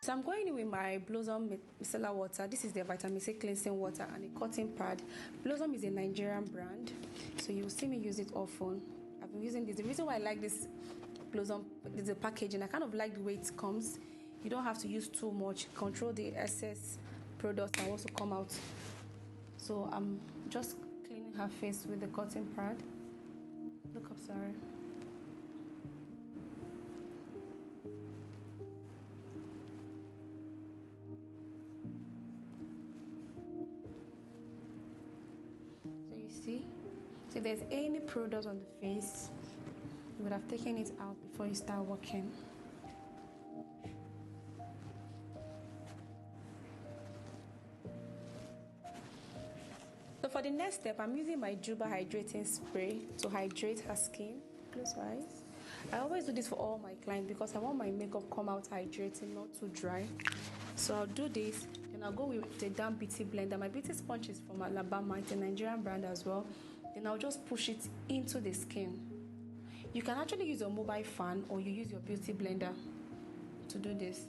So I'm going in with my Blossom micellar water. This is the vitamin C cleansing water and a cotton pad. Blossom is a Nigerian brand, so you will see me use it often. I've been using this. The reason why I like this Blossom is the packaging. I kind of like the way it comes. You don't have to use too much. Control the excess products that also come out. So I'm just cleaning her face with the cotton pad. Look up, sorry. So you see, so if there's any product on the face, you would have taken it out before you start working. So for the next step, I'm using my Juba hydrating spray to hydrate her skin. Close your eyes. I always do this for all my clients because I want my makeup come out hydrating, not too dry. So I'll do this, then I'll go with the damp beauty blender. My beauty sponge is from Alabama, it's a Nigerian brand as well. Then I'll just push it into the skin. You can actually use your mobile fan or you use your beauty blender to do this.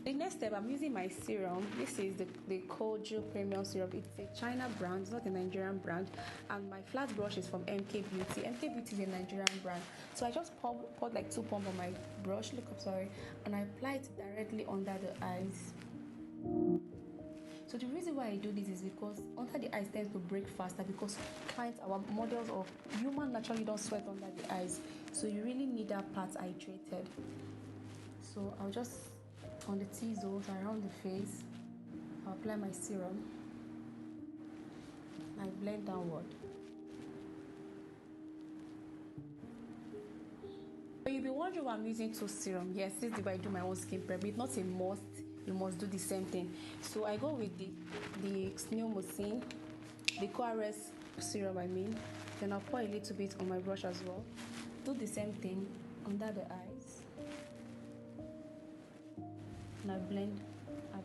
The next step, I'm using my serum. This is the Kojo Premium Serum. It's a China brand, it's not a Nigerian brand. And my flat brush is from MK Beauty. MK Beauty is a Nigerian brand. So I just poured like 2 pumps on my brush, look up, sorry, and I apply it directly under the eyes. So the reason why I do this is because under the eyes tends to break faster because clients, our models of human naturally don't sweat under the eyes. So you really need that part hydrated. So I'll just, on the T-zones around the face, I'll apply my serum. I blend downward. But you'll be wondering why I'm using 2 serums. Yes, this is the way I do my own skin prep. It's not a must. You must do the same thing. So I go with the Snail Mucin, the CoRS serum I mean. Then I'll pour a little bit on my brush as well. Do the same thing under the eyes. And I blend out.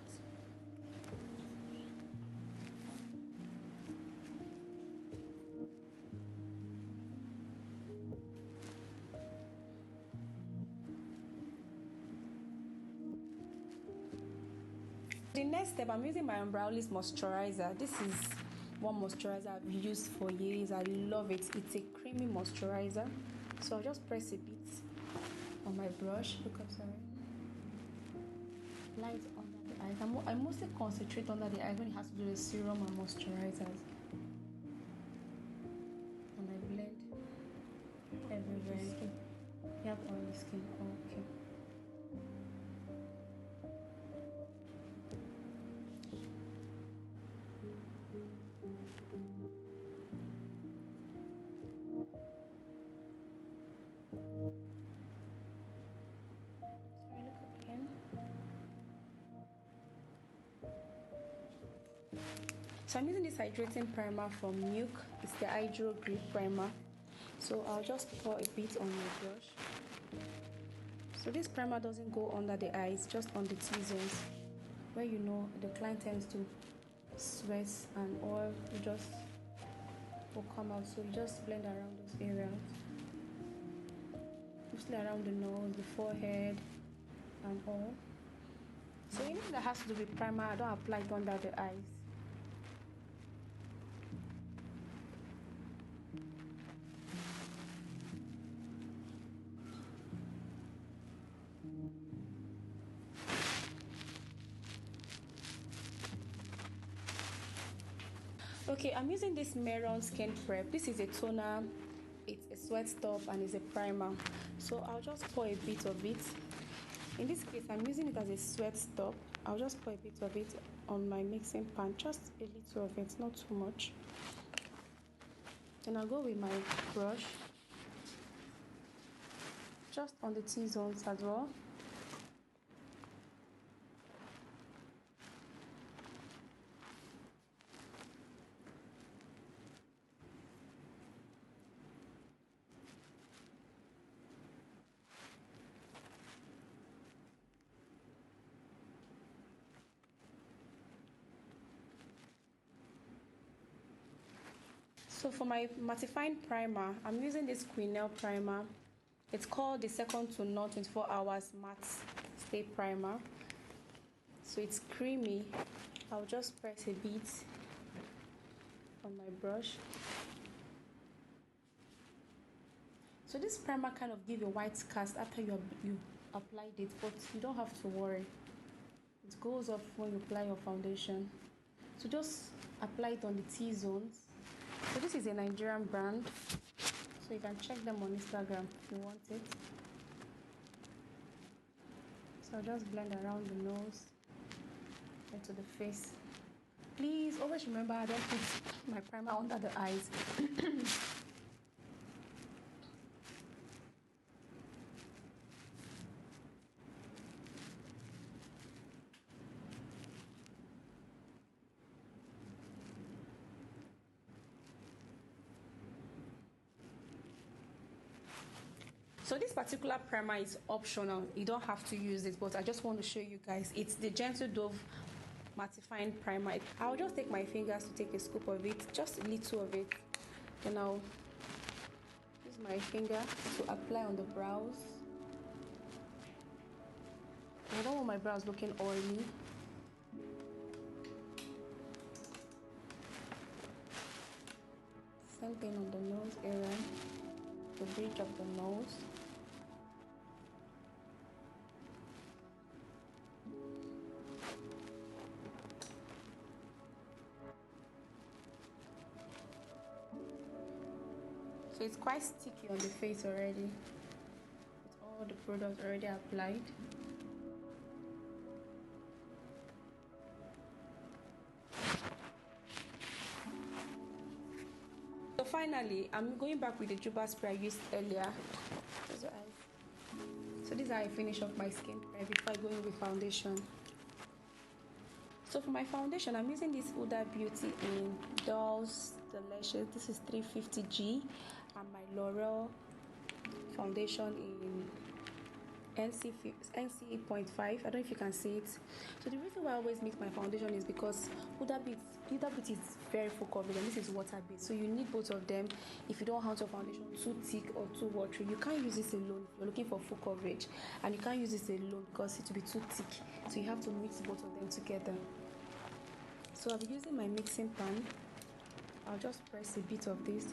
The next step, I'm using my Umbrowlis moisturizer. This is one moisturizer I've used for years. I love it. It's a creamy moisturizer. So I'll just press a bit on my brush. Look up, sorry. Light under the eyes. I mostly concentrate under the eyes when it has to do with serum and moisturizers. And I blend everywhere. You have oily skin. Okay. So I'm using this hydrating primer from Nuke. It's the Hydro Grip Primer. So I'll just pour a bit on my brush. So this primer doesn't go under the eyes, just on the T-zones, where you know the client tends to sweat and oil will come out. So you just blend around those areas, mostly around the nose, the forehead, and all. So anything that has to do with primer, I don't apply it under the eyes. Okay, I'm using this Meron Skin Prep. This is a toner, it's a sweat stop, and it's a primer. So I'll just pour a bit of it. In this case, I'm using it as a sweat stop. I'll just pour a bit of it on my mixing pan, just a little of it, not too much. Then I'll go with my brush, just on the T-zones as well. So for my mattifying primer, I'm using this Queenel primer. It's called the Second to None 24 Hours Matte Stay Primer. So it's creamy. I'll just press a bit on my brush. So this primer kind of gives a white cast after you applied it, but you don't have to worry. It goes off when you apply your foundation. So just apply it on the T-zones. So this is a Nigerian brand, so you can check them on Instagram if you want it. So I'll just blend around the nose into the face. Please always remember, I don't put my primer under the eyes. So this particular primer is optional. You don't have to use it, but I just want to show you guys. It's the Gentle Dove mattifying primer. I'll just take my fingers to take a scoop of it, just a little of it. Then I'll use my finger to apply on the brows. I don't want my brows looking oily. Same thing on the nose area, the bridge of the nose. So it's quite sticky on the face already, with all the products already applied. So finally, I'm going back with the Juba spray I used earlier. So this is how I finish off my skin before I go in with foundation. So for my foundation, I'm using this Huda Beauty in Dolls Delicious. This is 350G, and my L'Oreal foundation in NC 8.5. I don't know if you can see it. So the reason why I always mix my foundation is because Huda Beauty is very full coverage, and this is water based. So you need both of them. If you don't want your foundation too thick or too watery, you can't use this alone. You're looking for full coverage, and you can't use this alone because it will be too thick. So you have to mix both of them together. So I'll be using my mixing pan. I'll just press a bit of this.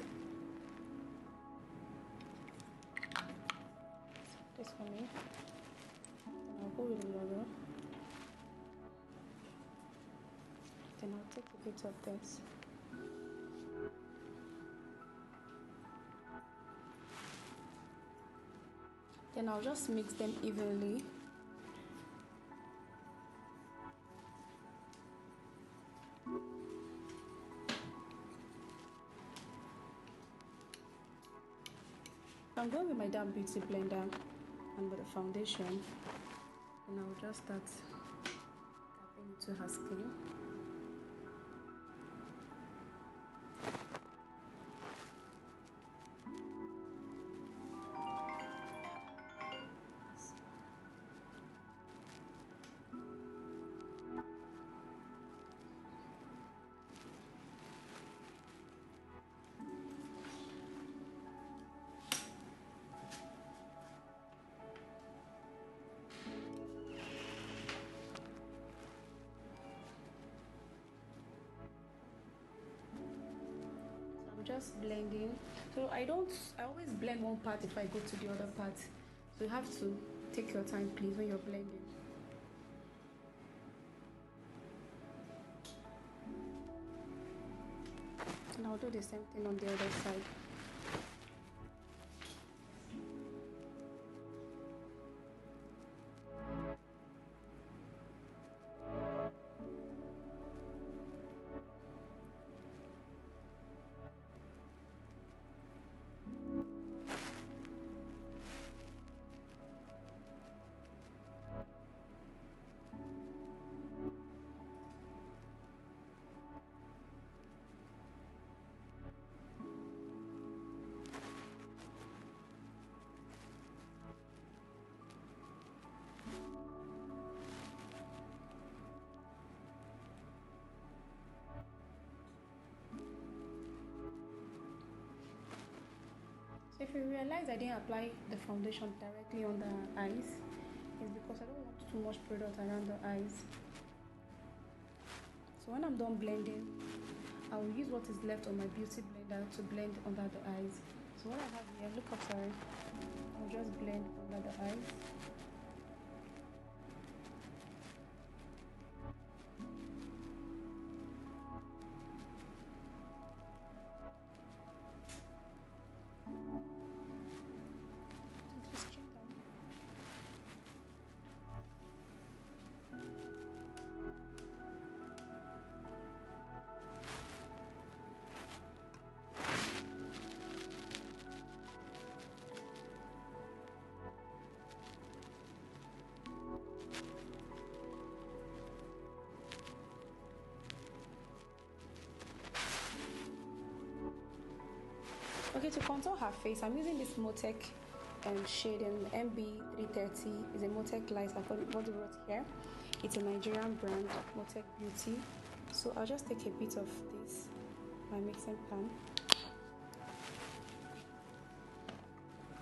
This for me. And I'll go with the L'Oreal. Then I'll take a bit of this. Then I'll just mix them evenly. I'm going with my damp beauty blender and with the foundation, and I'll just start tapping into her skin. Just blending. So I always blend one part if I go to the other part. So you have to take your time, please, when you're blending. And I'll do the same thing on the other side. If you realize I didn't apply the foundation directly on the eyes, it's because I don't want too much product around the eyes. So when I'm done blending, I will use what is left on my beauty blender to blend under the eyes. So what I have here, look up, sorry, I'll just blend under the eyes. Okay, to contour her face, I'm using this Motec shade in MB330. It's a Motec light, like what they wrote here. It's a Nigerian brand, Motec Beauty. So I'll just take a bit of this, my mixing pan.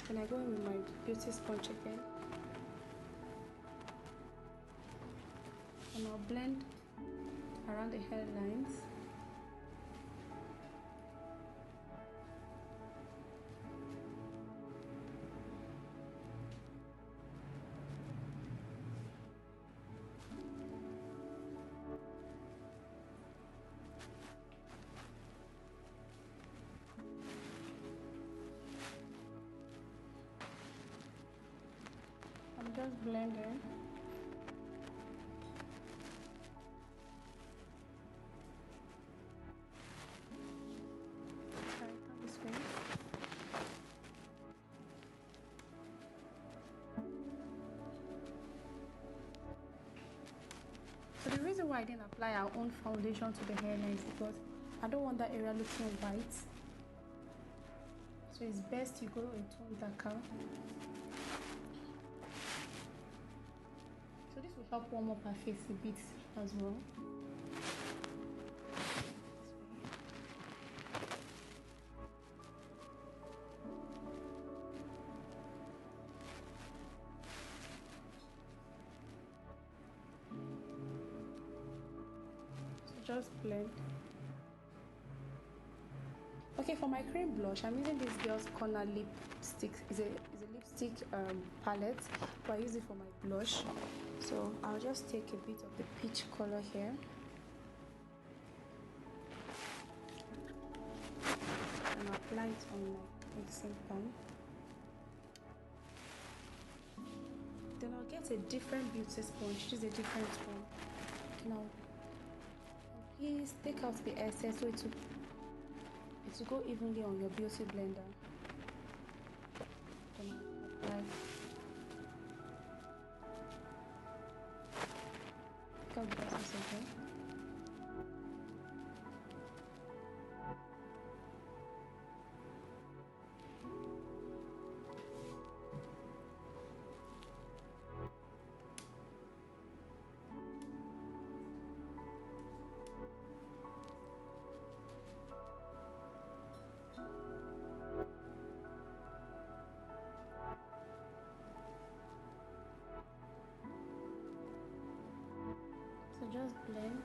Then I go in with my beauty sponge again. And I'll blend around the hairlines. I'm just blending. This way. So the reason why I didn't apply our own foundation to the hairline is because I don't want that area looking white. So it's best you go a tone darker. So this will help warm up her face a bit as well. So just blend. Okay, for my cream blush, I'm using this girl's corner lipstick. It's a lipstick palette, but I use it for my blush. So I'll just take a bit of the peach color here and apply it on my mixing pan. Then I'll get a different beauty sponge. Choose a different one. Now, please take out the excess so it will go evenly on your beauty blender. Then apply. Take out the excess again. So just blend.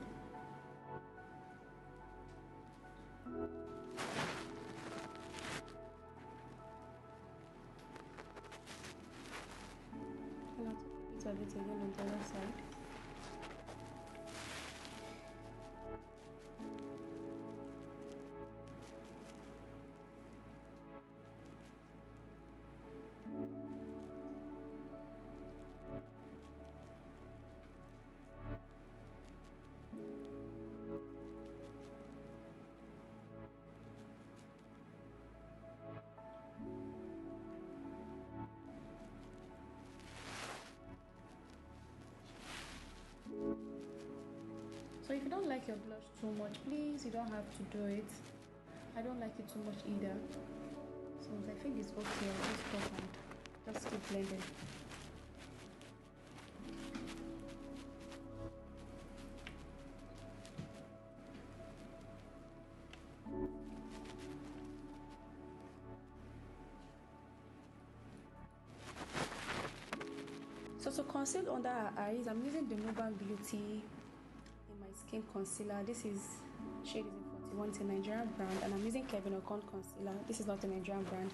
And I'll take a bit of it again on the other side. So if you don't like your blush too much, please, you don't have to do it. I don't like it too much either. So I think it's okay. I'll just stop and just keep blending. conceal under her eyes, I'm using the Nuban Beauty in my skin concealer. This is shade is in 41. It's a Nigerian brand, and I'm using Kevin O'Con concealer. This is not a Nigerian brand.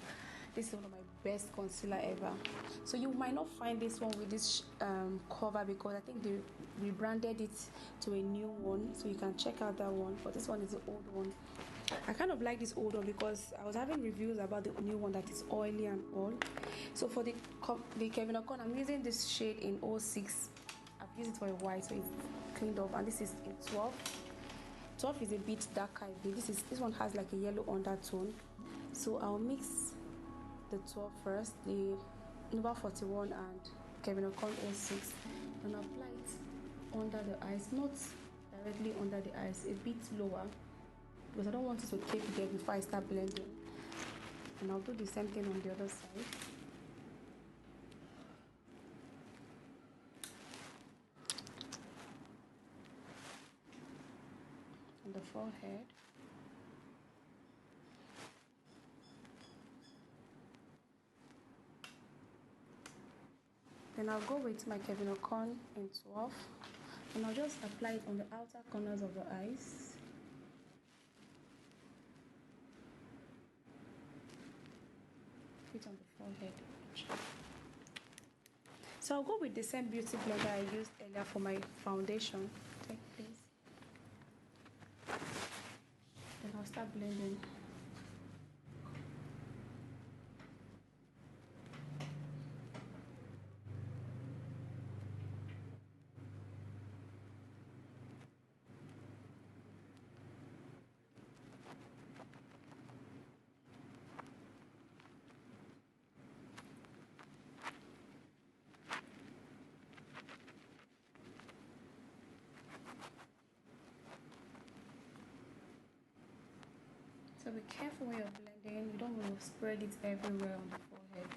This is one of my best concealer ever. So you might not find this one with this cover, because I think they rebranded it to a new one, so you can check out that one. But this one is the old one. I kind of like this old one because I was having reviews about the new one that is oily and all. So for the Kevin O'Con, I'm using this shade in 06. I've used it for a while, so it's cleaned up, and this is in 12. 12 is a bit darker. This one has like a yellow undertone. So I'll mix the 12 first, the number 41 and Kevin O'Con 06, and apply it under the eyes, not directly under the eyes, a bit lower, because I don't want it to cake there before I start blending. And I'll do the same thing on the other side. On the forehead. Then I'll go with my Kevin O'Con in 12, and I'll just apply it on the outer corners of the eyes. Put it on the forehead. So I'll go with the same beauty blender I used earlier for my foundation. Take this. Then I'll start blending. So be careful when you're blending. You don't want to spread it everywhere on the forehead.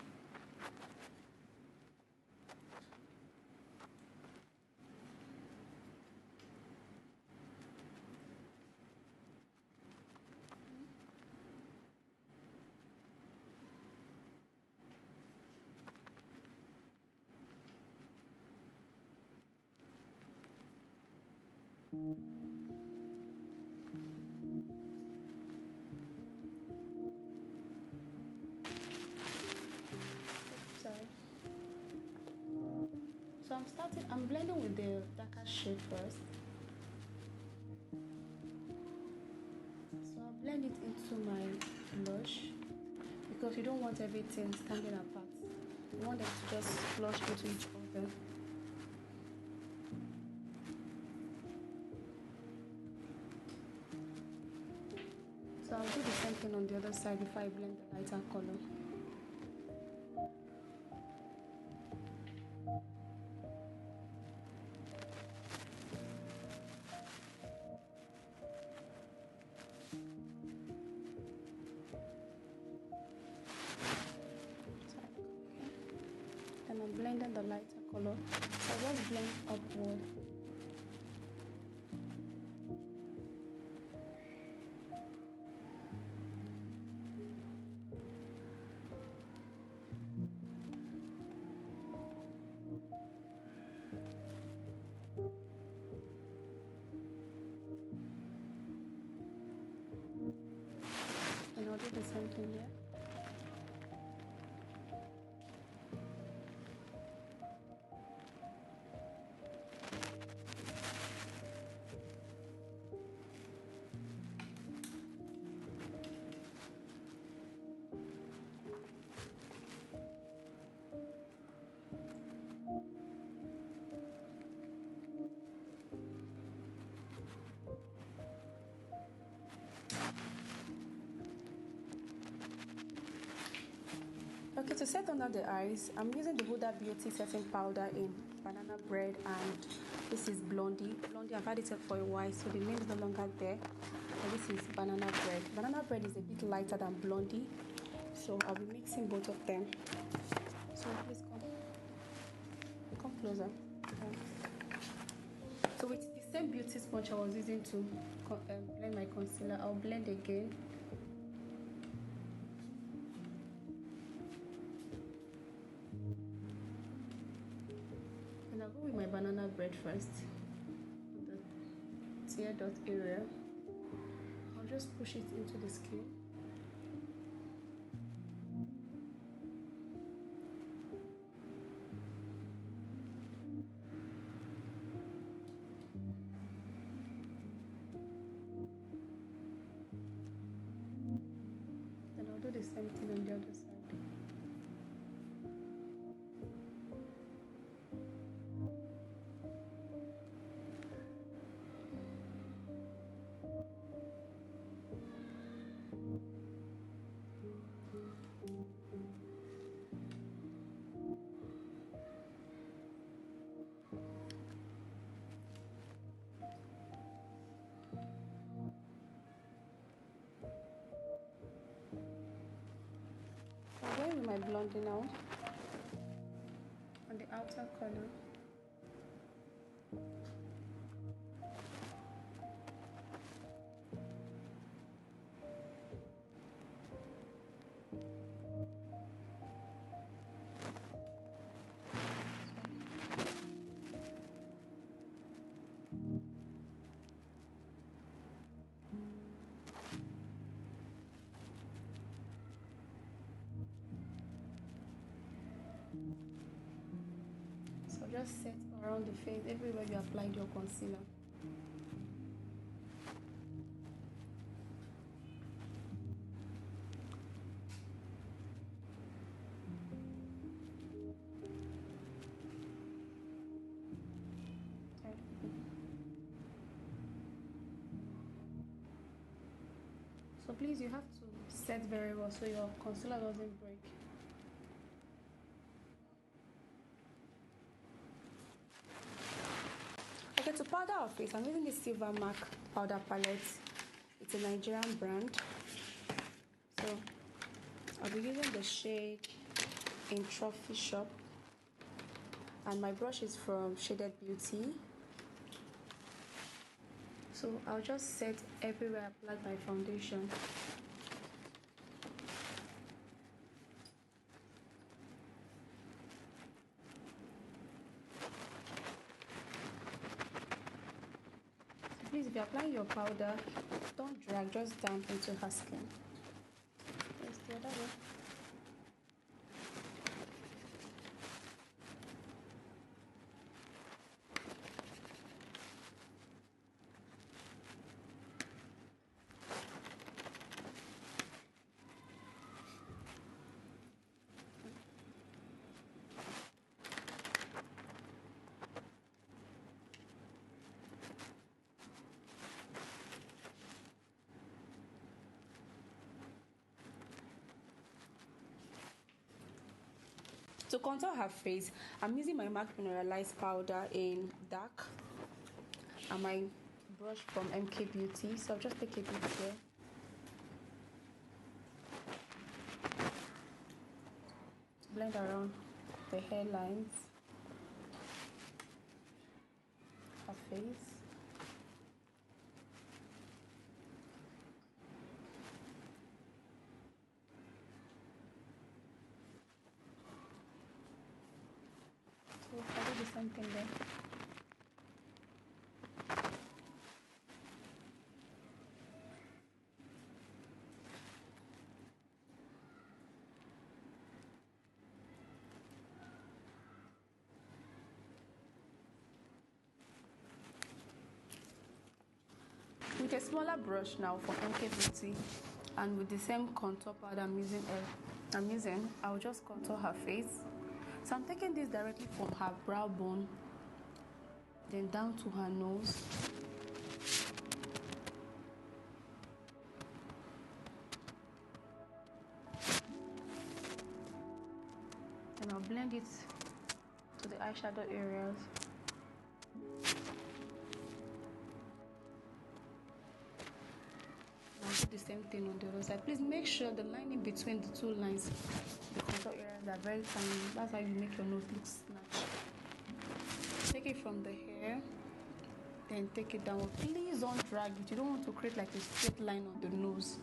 So I'm blending with the darker shade first. So I'll blend it into my blush, because you don't want everything standing apart. You want them to just flush into each other. So I'll do the same thing on the other side before I blend the lighter color. And I'm blending the lighter color. So I just blend upward. And I'll do the same thing here. Okay, to set under the eyes, I'm using the Huda Beauty setting powder in Banana Bread, and this is Blondie. I've had it for a while, so the name is no longer there. And this is Banana Bread. Banana Bread is a bit lighter than Blondie, so I'll be mixing both of them. So please come closer. So with the same beauty sponge I was using to blend my concealer, I'll blend again. I'll go with my banana bread first. The tear dot area. I'll just push it into the skin. Then I'll do the same thing on the other side. I'm going with my blondie now on the outer corner. So just set around the face everywhere you applied your concealer. So please, you have to set very well so your concealer doesn't break. Okay, to powder our face, I'm using the Silver MAC powder palette. It's a Nigerian brand. So I'll be using the shade in Trophy Shop. And my brush is from Shaded Beauty. So I'll just set everywhere I apply my foundation. So please, if you're applying your powder, don't drag, just damp into her skin. Let's do that way. To contour her face, I'm using my MAC Mineralized powder in dark and my brush from MK Beauty. So I'll just take a bit here. To blend around the hairlines, her face. So I'll do the same thing there. With a smaller brush now from MK Beauty and with the same contour powder I'm using, I'll just contour her face. So I'm taking this directly from her brow bone, then down to her nose. And I'll blend it to the eyeshadow areas. I'll do the same thing on the other side. Please make sure the lining between the two lines, the contour areas, are very tiny. That's how you make your nose look snatched. Take it from the hair, then take it down. Please don't drag it. You don't want to create like a straight line on the nose.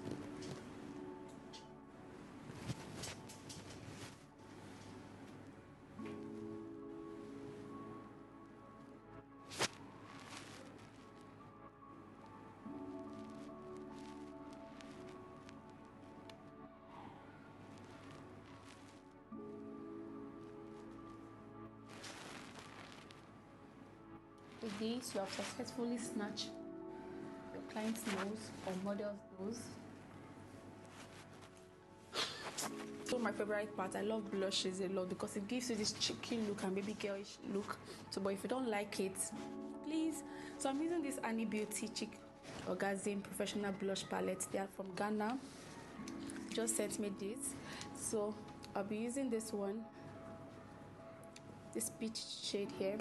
this, you have successfully snatched your client's nose or model's nose. So my favorite part, I love blushes a lot because it gives you this cheeky look and baby girlish look. So but if you don't like it, please. So I'm using this Annie Beauty Cheek Orgasm Professional Blush Palette. They are from Ghana. Just sent me this. So I'll be using this one, this peach shade here,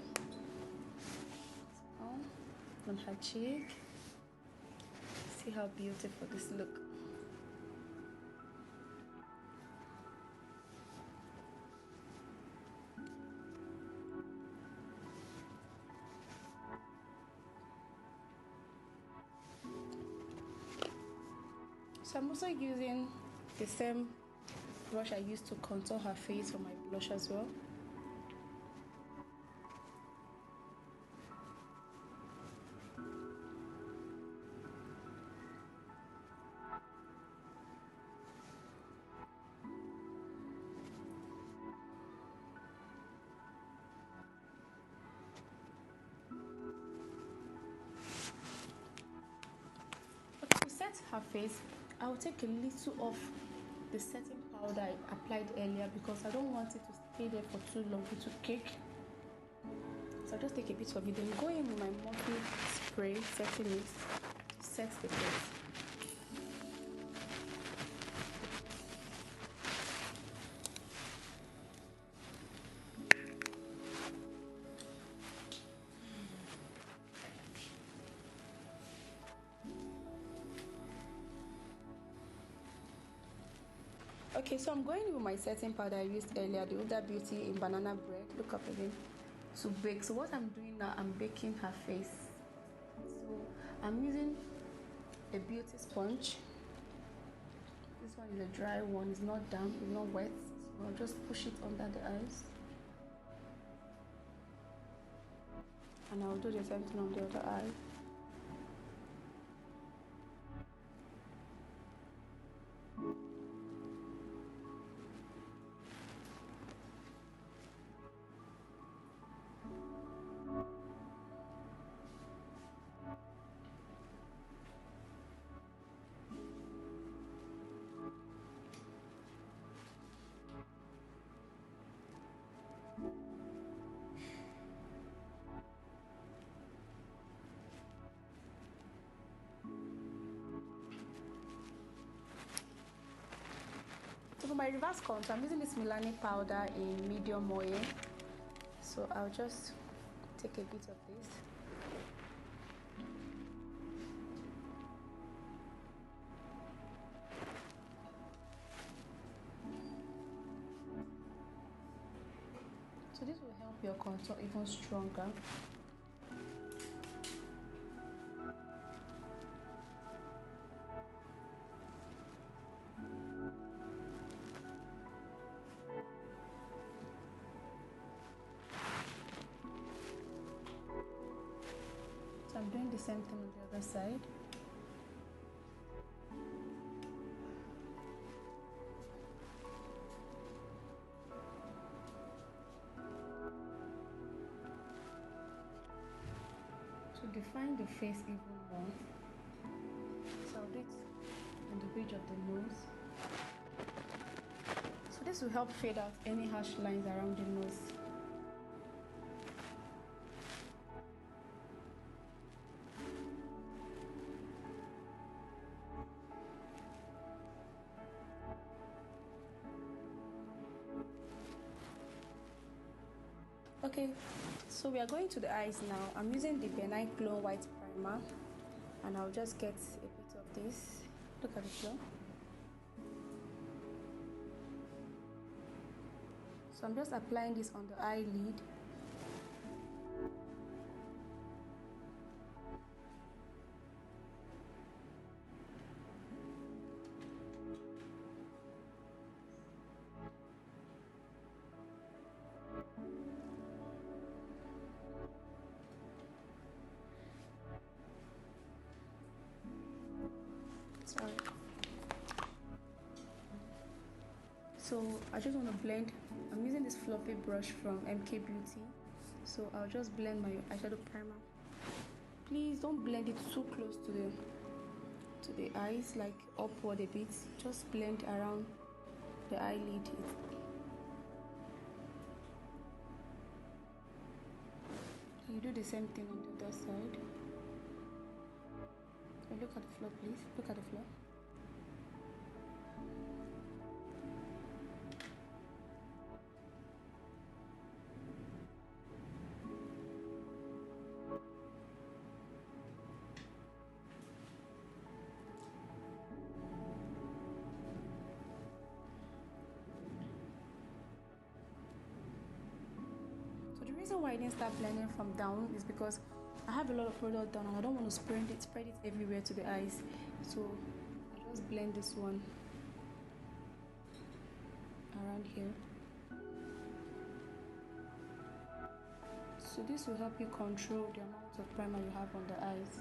on her cheek. See how beautiful this look. So I'm also using the same brush I used to contour her face for my blush as well. Okay, to set her face, I will take a little of the setting powder I applied earlier because I don't want it to stay there for too long, it will cake. So I'll just take a bit of it, then go in with my Morphe spray, setting it to set the face. Okay, so I'm going with my setting powder I used earlier, the Huda Beauty in Banana Bread. Look up again. To bake. So what I'm doing now, I'm baking her face. So I'm using a beauty sponge. This one is a dry one. It's not damp, it's not wet. So I'll just push it under the eyes. And I'll do the same thing on the other eye. So for my reverse contour, I'm using this Milani powder in medium oil. So I'll just take a bit of this. So this will help your contour even stronger. So I'm doing the same thing on the other side. To define the face even more, so I'll do it on the bridge of the nose. So this will help fade out any harsh lines around the nose. Okay, so we are going to the eyes now. I'm using the Benign Glow White Primer, and I'll just get a bit of this. Look at the flow. So I'm just applying this on the eyelid. Sorry. So I just want to blend. I'm using this floppy brush from MK Beauty. So I'll just blend my eyeshadow primer please don't blend it too close to the eyes, like upward a bit. Just blend around the eyelid. You do the same thing on the other side. So look at the floor, please. Look at the floor. So the reason why I didn't start blending from down is because I have a lot of product down and I don't want to spread it everywhere to the eyes. So I just blend this one around here. So this will help you control the amount of primer you have on the eyes.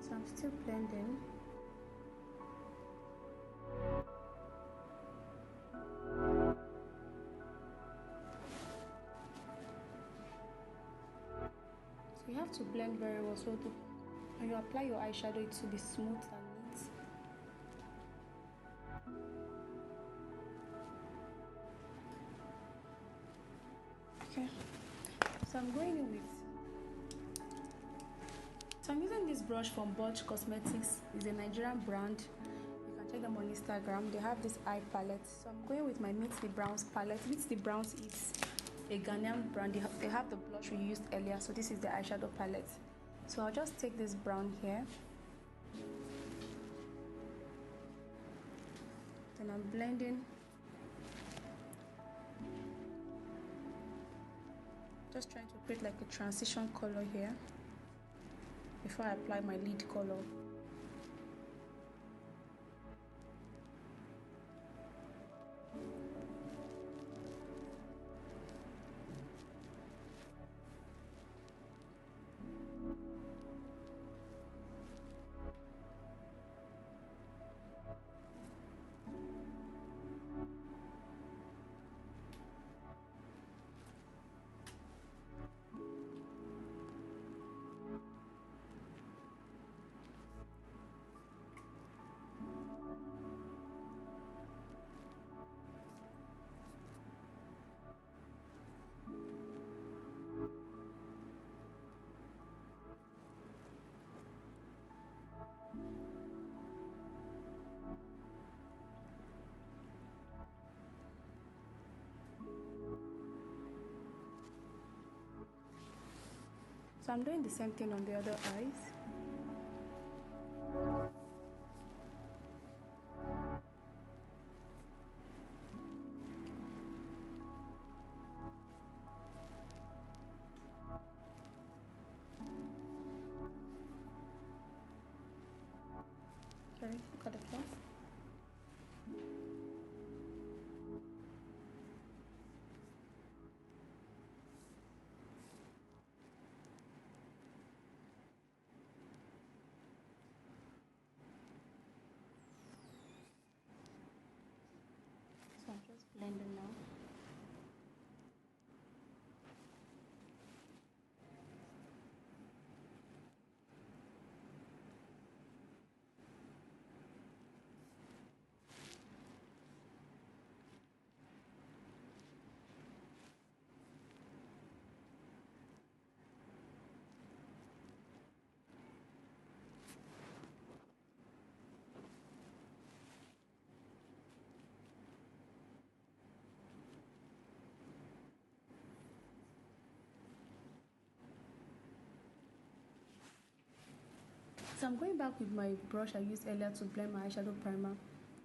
So I'm still blending. So you have to blend very well so when you apply your eyeshadow it will be smooth and neat. Okay, so I'm going in with So I'm using this brush from Butch Cosmetics. It's a Nigerian brand. You can check them on Instagram. They have this eye palette. So I'm going with my Meet the Browns palette. Meet the Browns is a Ghanaian brand. They have the blush we used earlier. So this is the eyeshadow palette. So I'll just take this brown here. Then I'm blending. Just trying to create like a transition color here before I apply my lid color. So I'm doing the same thing on the other eyes. Okay, look at the floor. So I'm just blending now. So I'm going back with my brush I used earlier to blend my eyeshadow primer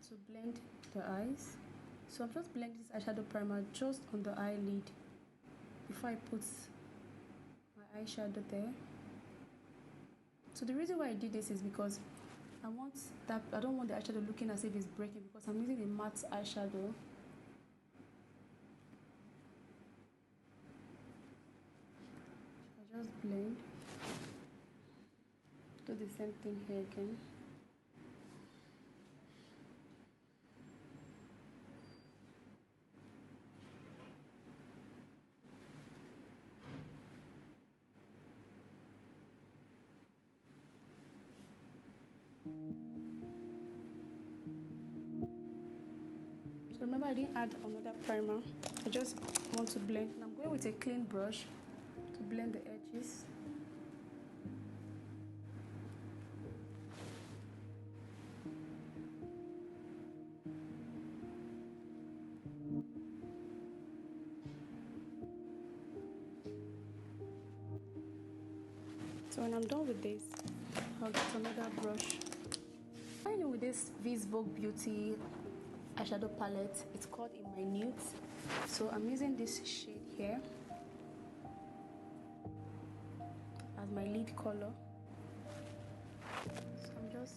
to blend the eyes. So I'm just blending this eyeshadow primer just on the eyelid before I put my eyeshadow there. So the reason why I did this is because I don't want the eyeshadow looking as if it's breaking, because I'm using a matte eyeshadow. I just blend. Do the same thing here again. So remember, I didn't add another primer. I just want to blend. And I'm going with a clean brush to blend the edges. So when I'm done with this, I'll get another brush. I'm with this Vogue Beauty eyeshadow palette. It's called In My Nudes. So I'm using this shade here as my lead color. So I'm just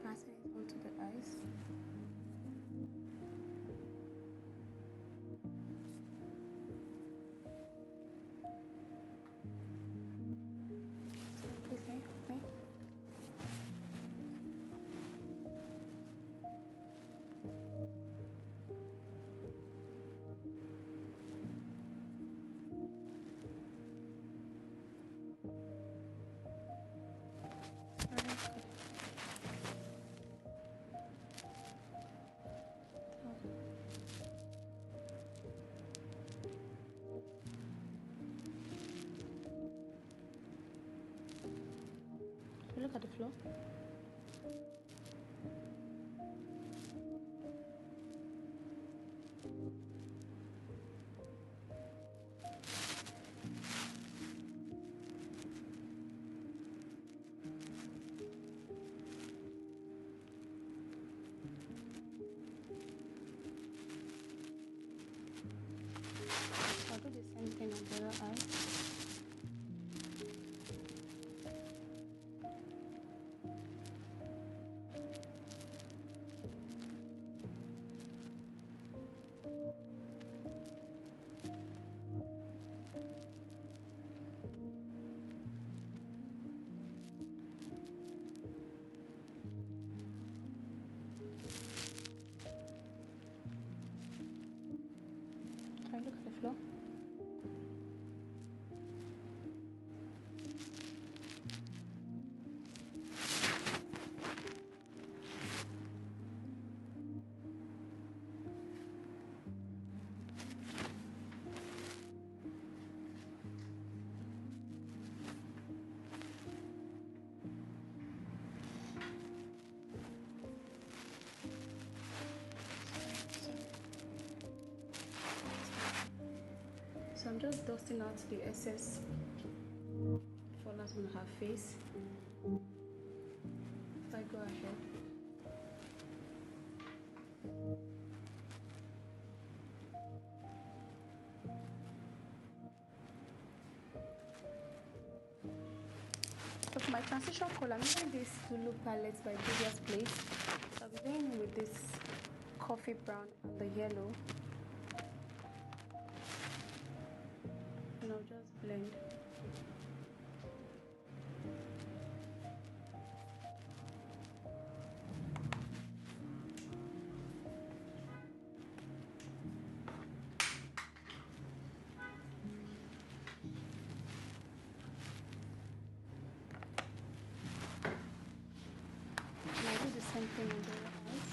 passing it onto the eyes. Look at the floor. I'll do the same thing on the other eye. Try to look at the floor. So I'm just dusting out the excess fallout on her face. If I go ahead. So for my transition color, I'm using this Zulu palette by Julia's Place. So I'll be going with this coffee brown and the yellow. And I'll just blend. And I do the same thing on the other eyes.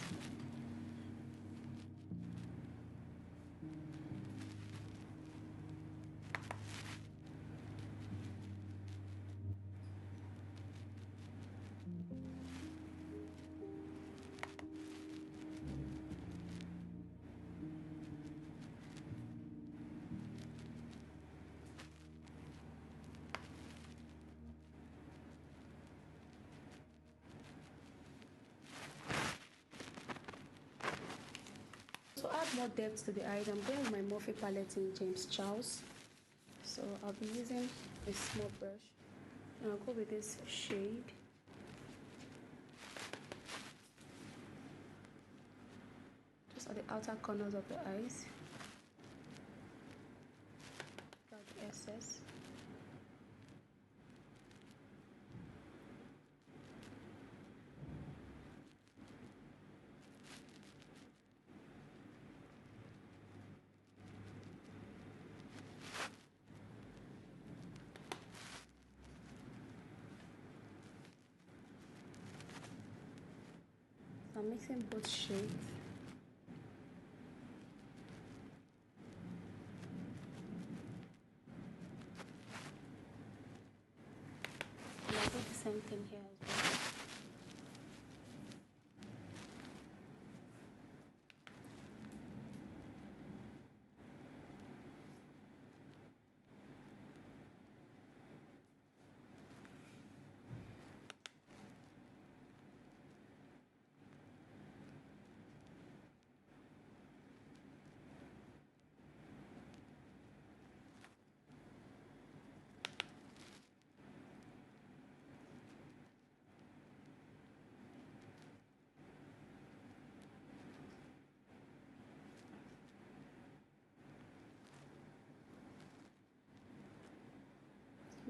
To add more depth to the eye, I'm going with my Morphe palette in James Charles. So I'll be using a small brush and I'll go with this shade. Just or the outer corners of the eyes. Got the excess. I'm mixing both shades. And I'll do the same thing here as well.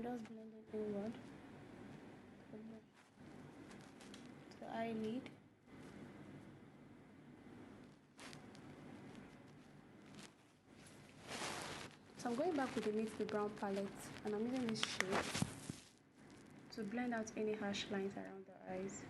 Just blend it inward to the eyelid. So I'm going back with the Meet the Brown palette, and I'm using this shade to blend out any harsh lines around the eyes.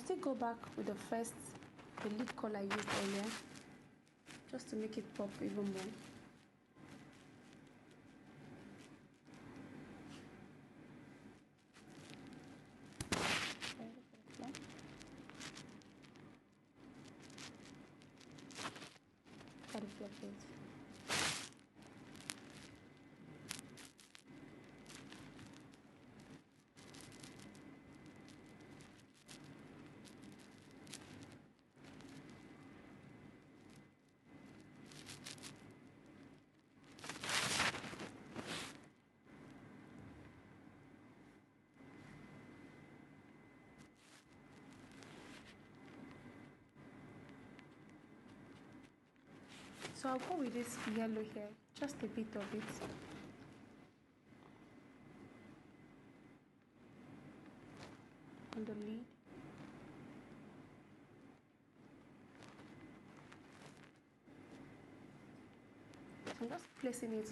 Still go back with the lid color I used earlier, just to make it pop even more. For the fluffers. So I'll go with this yellow here, just a bit of it. On the lid. So I'm just placing it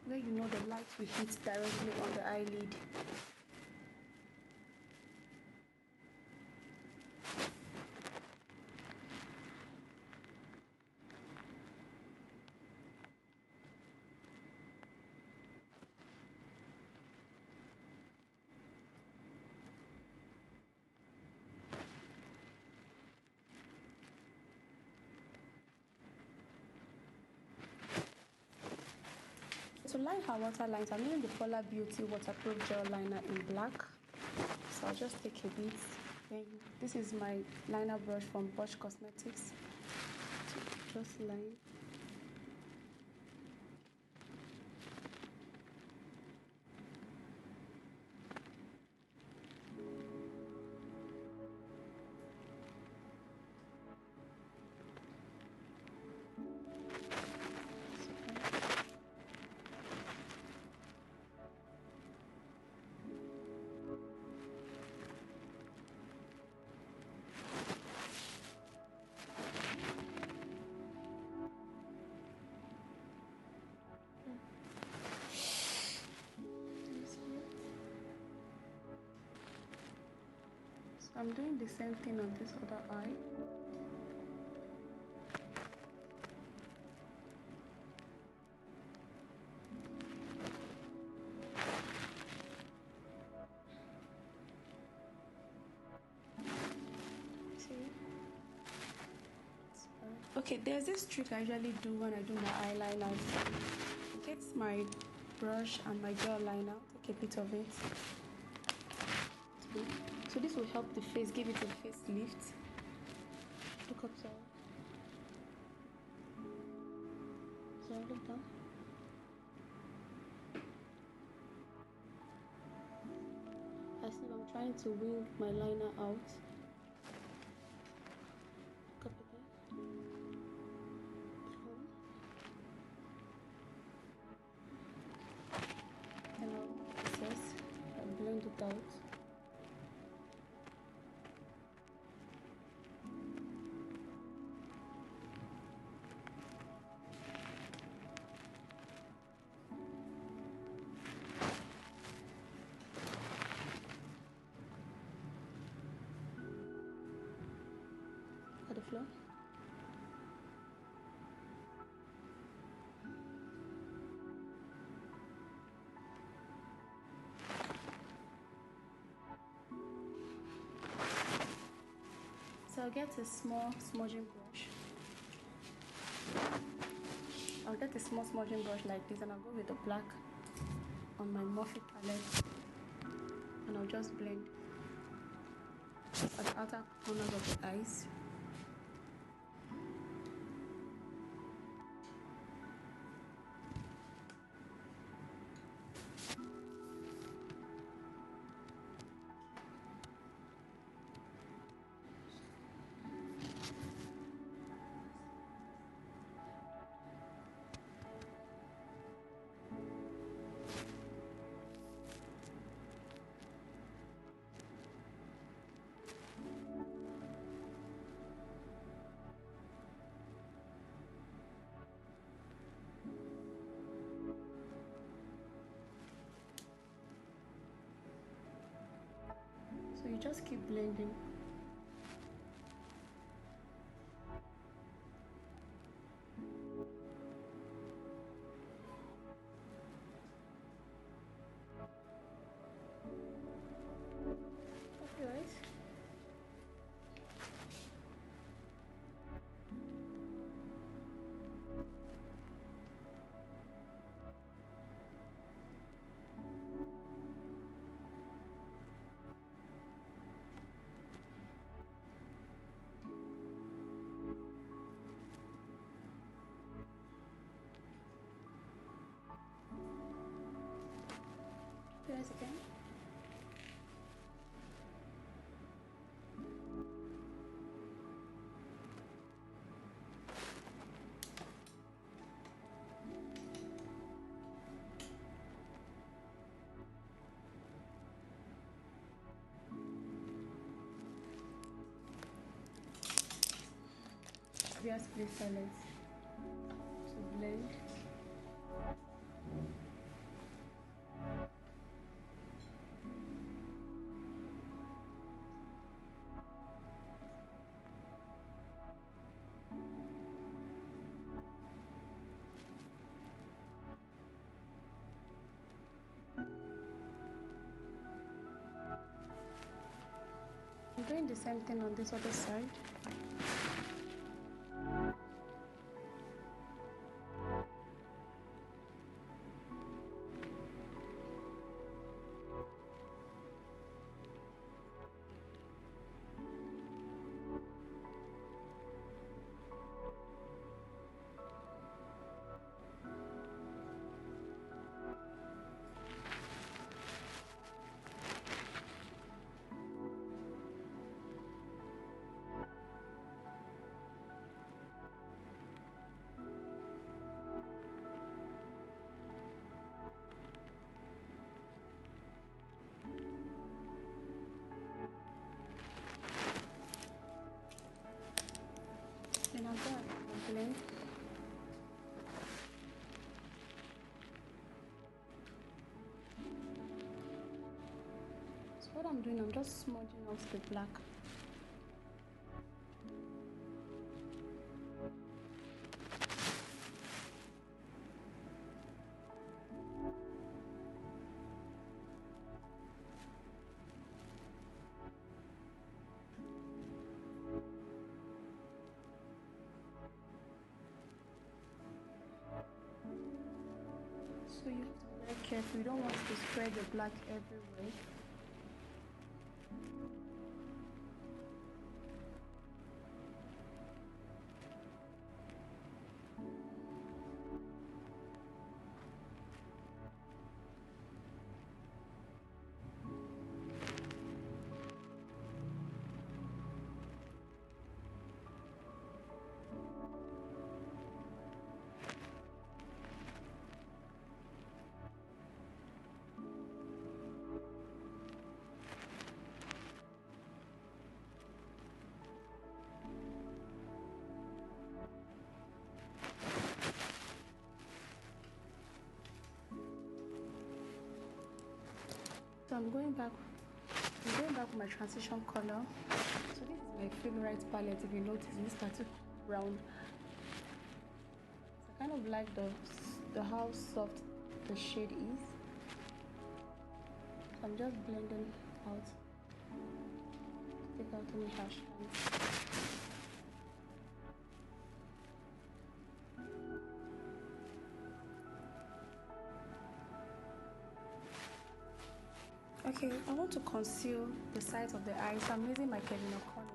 where you know the light will hit directly on the eyelid. To line her waterlines, I'm using the Polar Beauty waterproof gel liner in black. So I'll just take a bit. Then this is my liner brush from Bosch Cosmetics. Just line. I'm doing the same thing on this other eye. Okay, there's this trick I usually do when I do my eyeliner. Get my brush and my gel liner, take a bit of it. So this will help the face, give it a facelift. Look up, sorry. Sorry, look down. As if I'm trying to wing my liner out. Look up again. And I'll blend it out. Look at the floor. So I'll get a small smudging brush. I'll get a small smudging brush like this, and I'll go with the black on my Morphe palette, and I'll just blend at the outer corners of the eyes. So you just keep blending. Okay, guys. Guys, again. Just please silence. So blend. I'm doing the same thing on this other side. Then I'll go and blend. So what I'm doing, I'm just smudging out the black. So you have to be very careful. You don't want to spread the black everywhere. So I'm going back with my transition color. So this is my favorite palette. If you notice, this tattoo brown. So I kind of like the how soft the shade is. So I'm just blending out. Take out any harsh lines. Okay, I want to conceal the sides of the eyes. So I'm using my Kevin O'Connell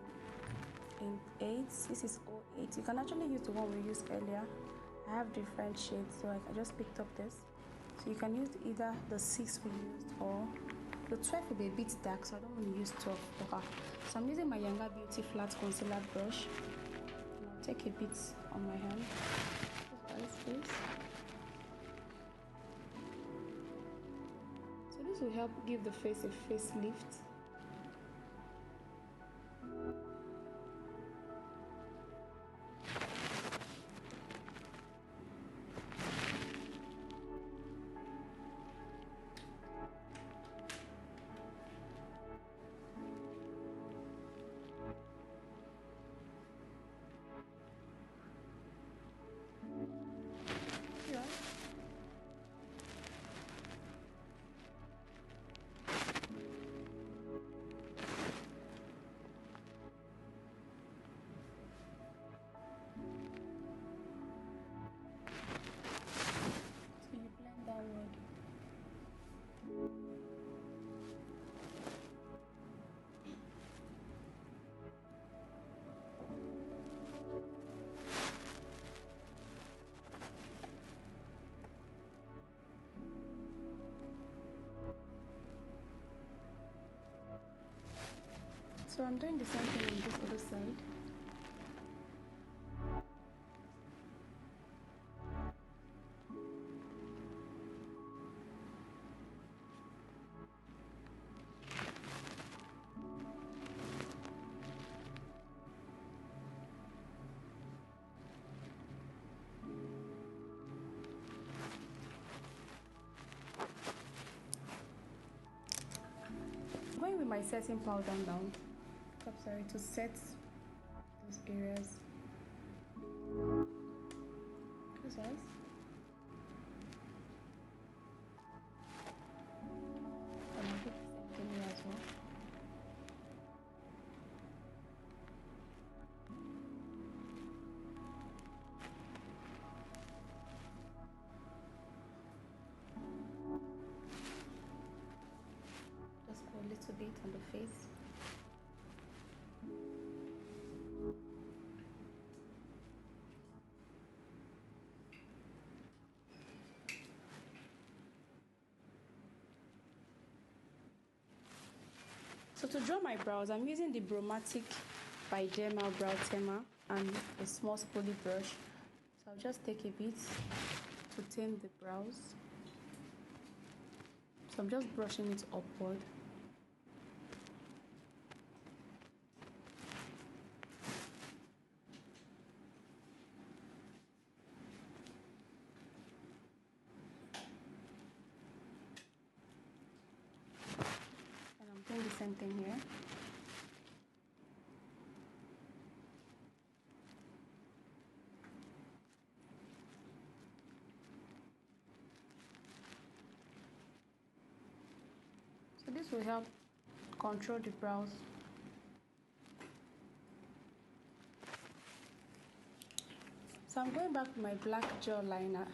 in 8. This is 08. You can actually use the one we used earlier. I have different shades, so I just picked up this. So you can use either the 6 we used or the 12 will be a bit dark, so I don't want to use 12 for her. So I'm using my Younger Beauty flat concealer brush. And I'll take a bit on my hand. This. So this will help give the face a facelift. So I'm doing the same thing on this other side. Going with my setting powder now. I'm sorry, to set those areas. Close eyes. And I'll do the same thing here as well. Just go a little bit on the face. So to draw my brows, I'm using the Bromatic by Derma Brow Tamer and a small spoolie brush. So I'll just take a bit to tame the brows. So I'm just brushing it upward. And I'm doing the same thing here. So this will help control the brows. So I'm going back with my black gel liner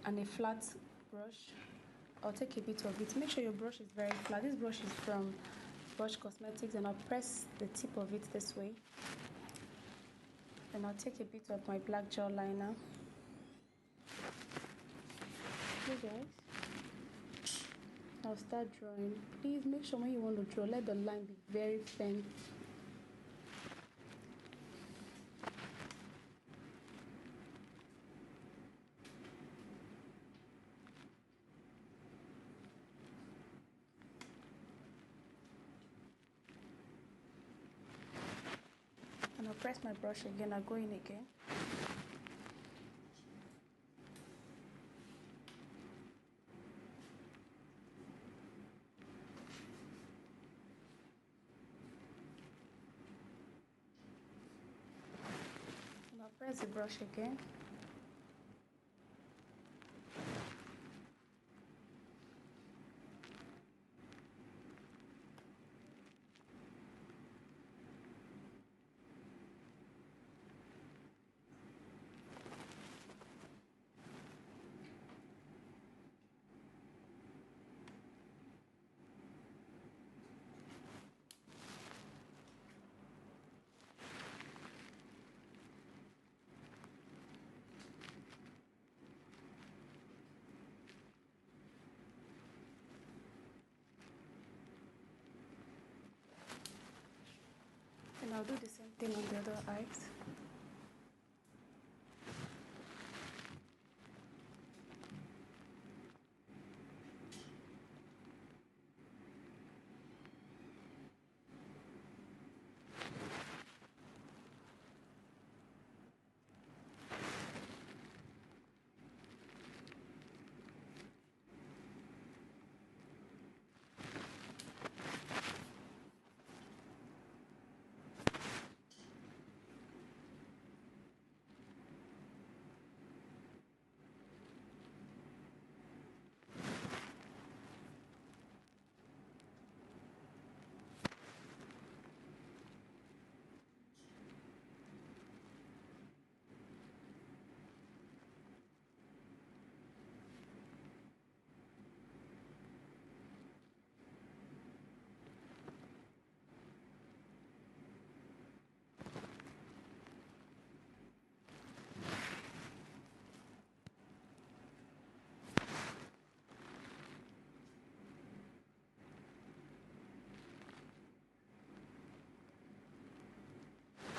and a flat brush. I'll take a bit of it. Make sure your brush is very flat. This brush is from Brush Cosmetics, and I'll press the tip of it this way. And I'll take a bit of my black gel liner. Okay guys, I'll start drawing. Please make sure when you want to draw, let the line be very thin. And I'll press my brush again. I'll go in again. And I'll press the brush again. And I'll do the same thing on the other eyes.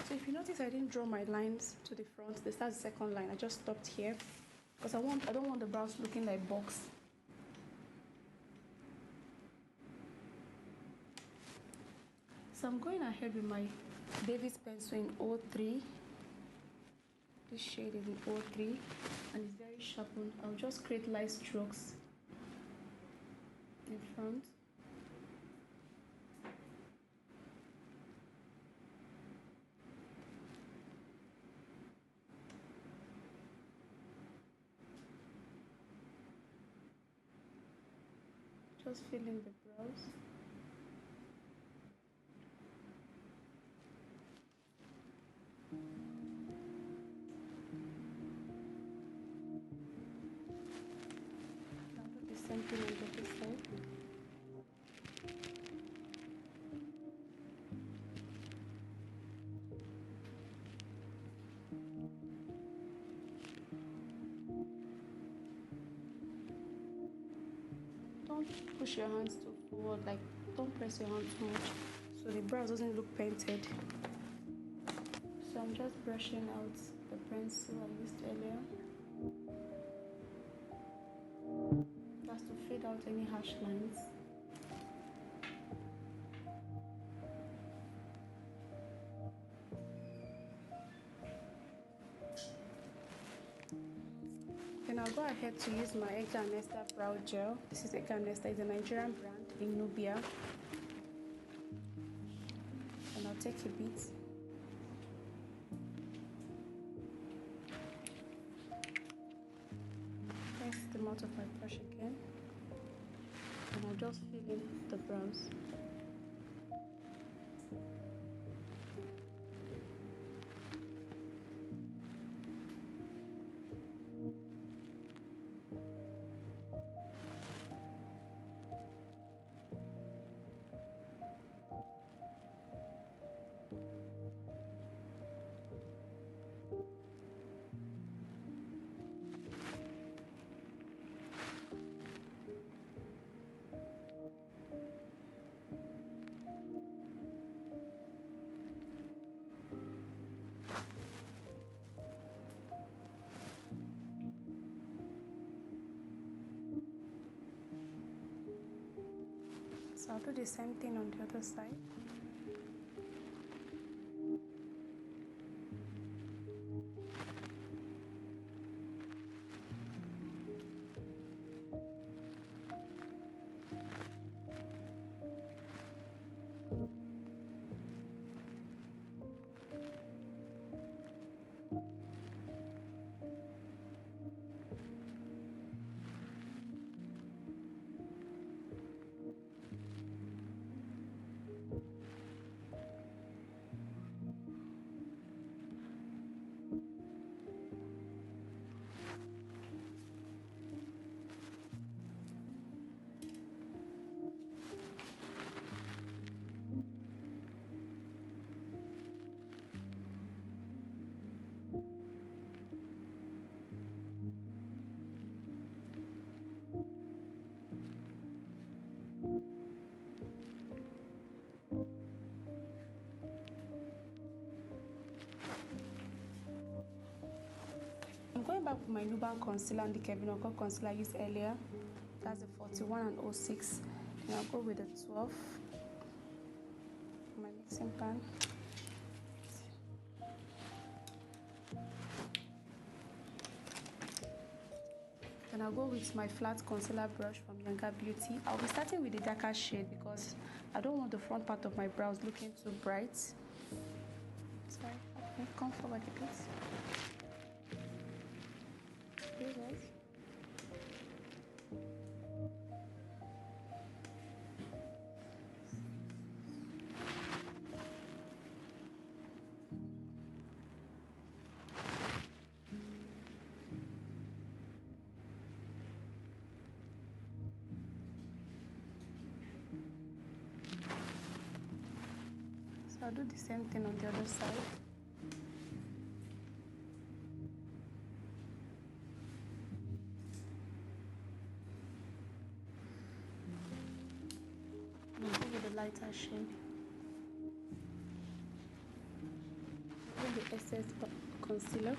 So if you notice, I didn't draw my lines to the front. This is the second line. I just stopped here because I don't want the brows looking like box. So I'm going ahead with my David's pencil in 03. This shade is in 03 and it's very sharpened. I'll just create light strokes in front. Just fill in the brows. I'll do the same thing on the other side. Don't push your hands too forward, like don't press your hand too much so the brows doesn't look painted. So I'm just brushing out the pencil I used earlier. That's to fade out any harsh lines. Then I'll go ahead to use my Edgar Nesta brow gel. This is Edgar Nesta, it's a Nigerian brand in Nubia. And I'll take a bit. Press the mouth of my brush again. And I'll just fill in the brows. So I'll do the same thing on the other side. I'm going back with my Nubank concealer and the Kevin O'Connor concealer I used earlier. That's the 41 and 06. Then I'll go with the 12. My mixing pan. Then I'll go with my flat concealer brush from Younger Beauty. I'll be starting with the darker shade because I don't want the front part of my brows looking too bright. Sorry, okay, come forward a bit. So I'll do the same thing on the other side. I'll go with the lighter shade. With the excess concealer.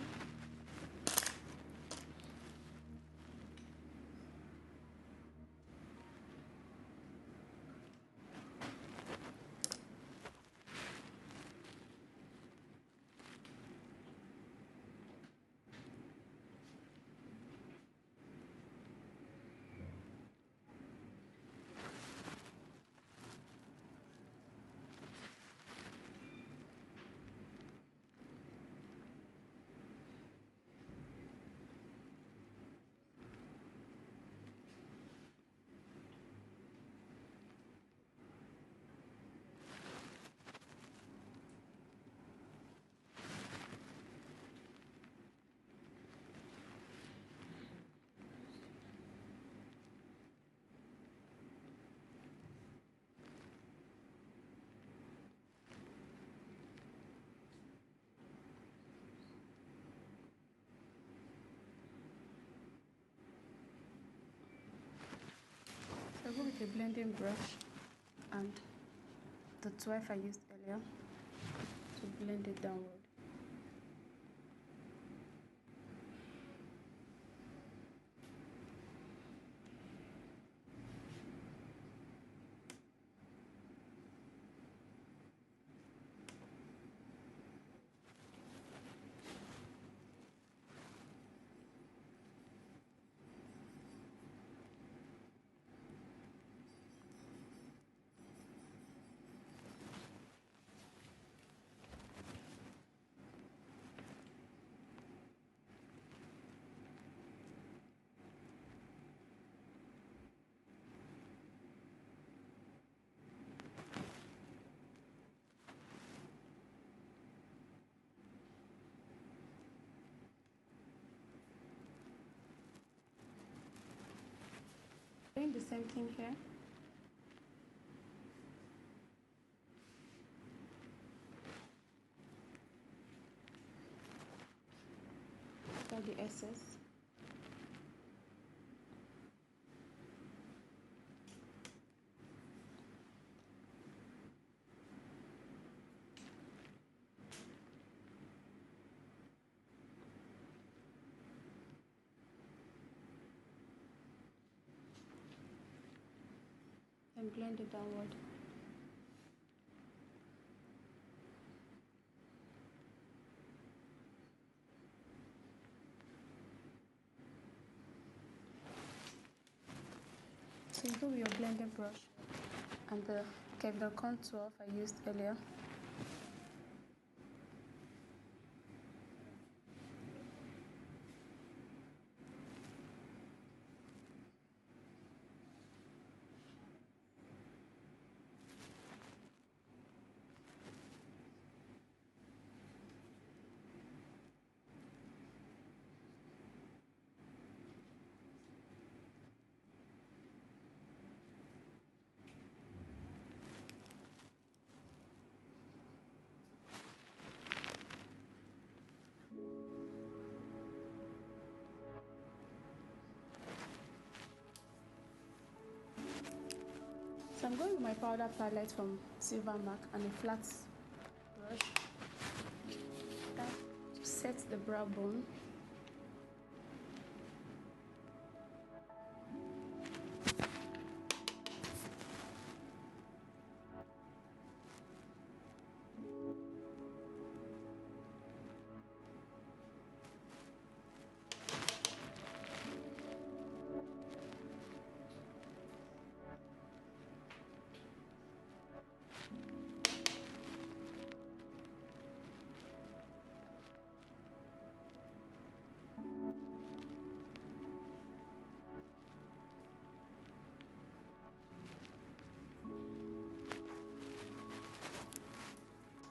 So I'll go with a blending brush and the 12 I used earlier to blend it downward. Doing the same thing here. For the excess. and blend it downward. So you go with your blending brush and the contour I used earlier. So I'm going with my powder palette from Silver Mark and a flat brush to set the brow bone.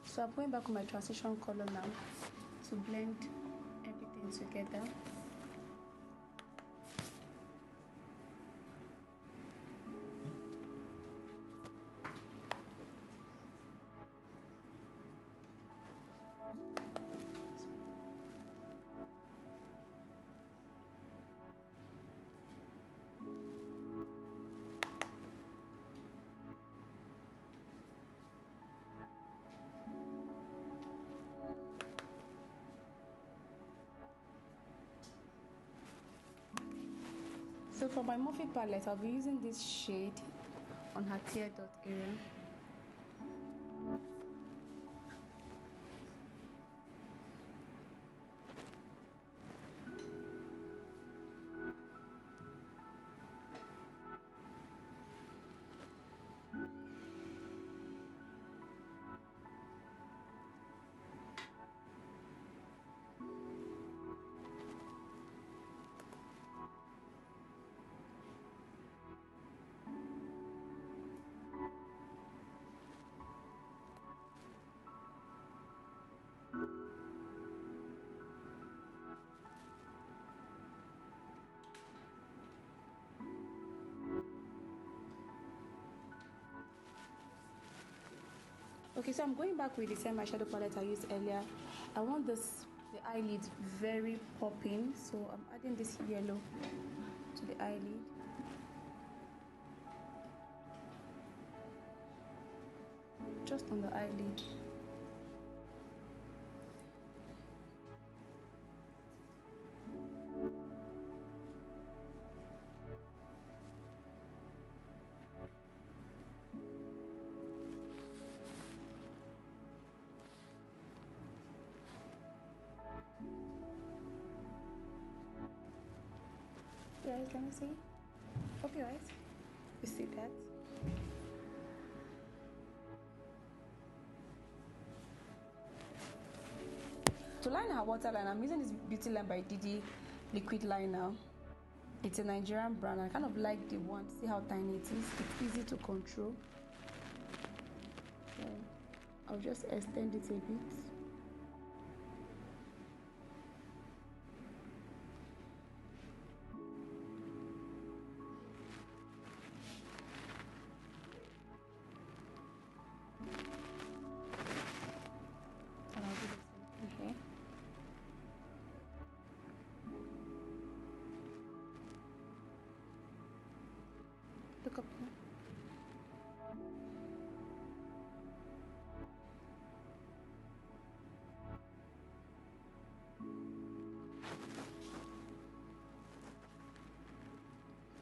So I'm going back with my transition color now to blend everything together. So for my Morphe palette, I'll be using this shade on her tear dot area. Okay, so I'm going back with the same eyeshadow palette I used earlier. I want the eyelid very popping, so I'm adding this yellow to the eyelid. Just on the eyelid. Guys, let me see. Open your eyes. You see that? To line her waterline, I'm using this Beauty Line by Didi liquid liner. It's a Nigerian brand. I kind of like the one. See how tiny it is? It's easy to control. So I'll just extend it a bit. And I'll do the same thing here. Look up here.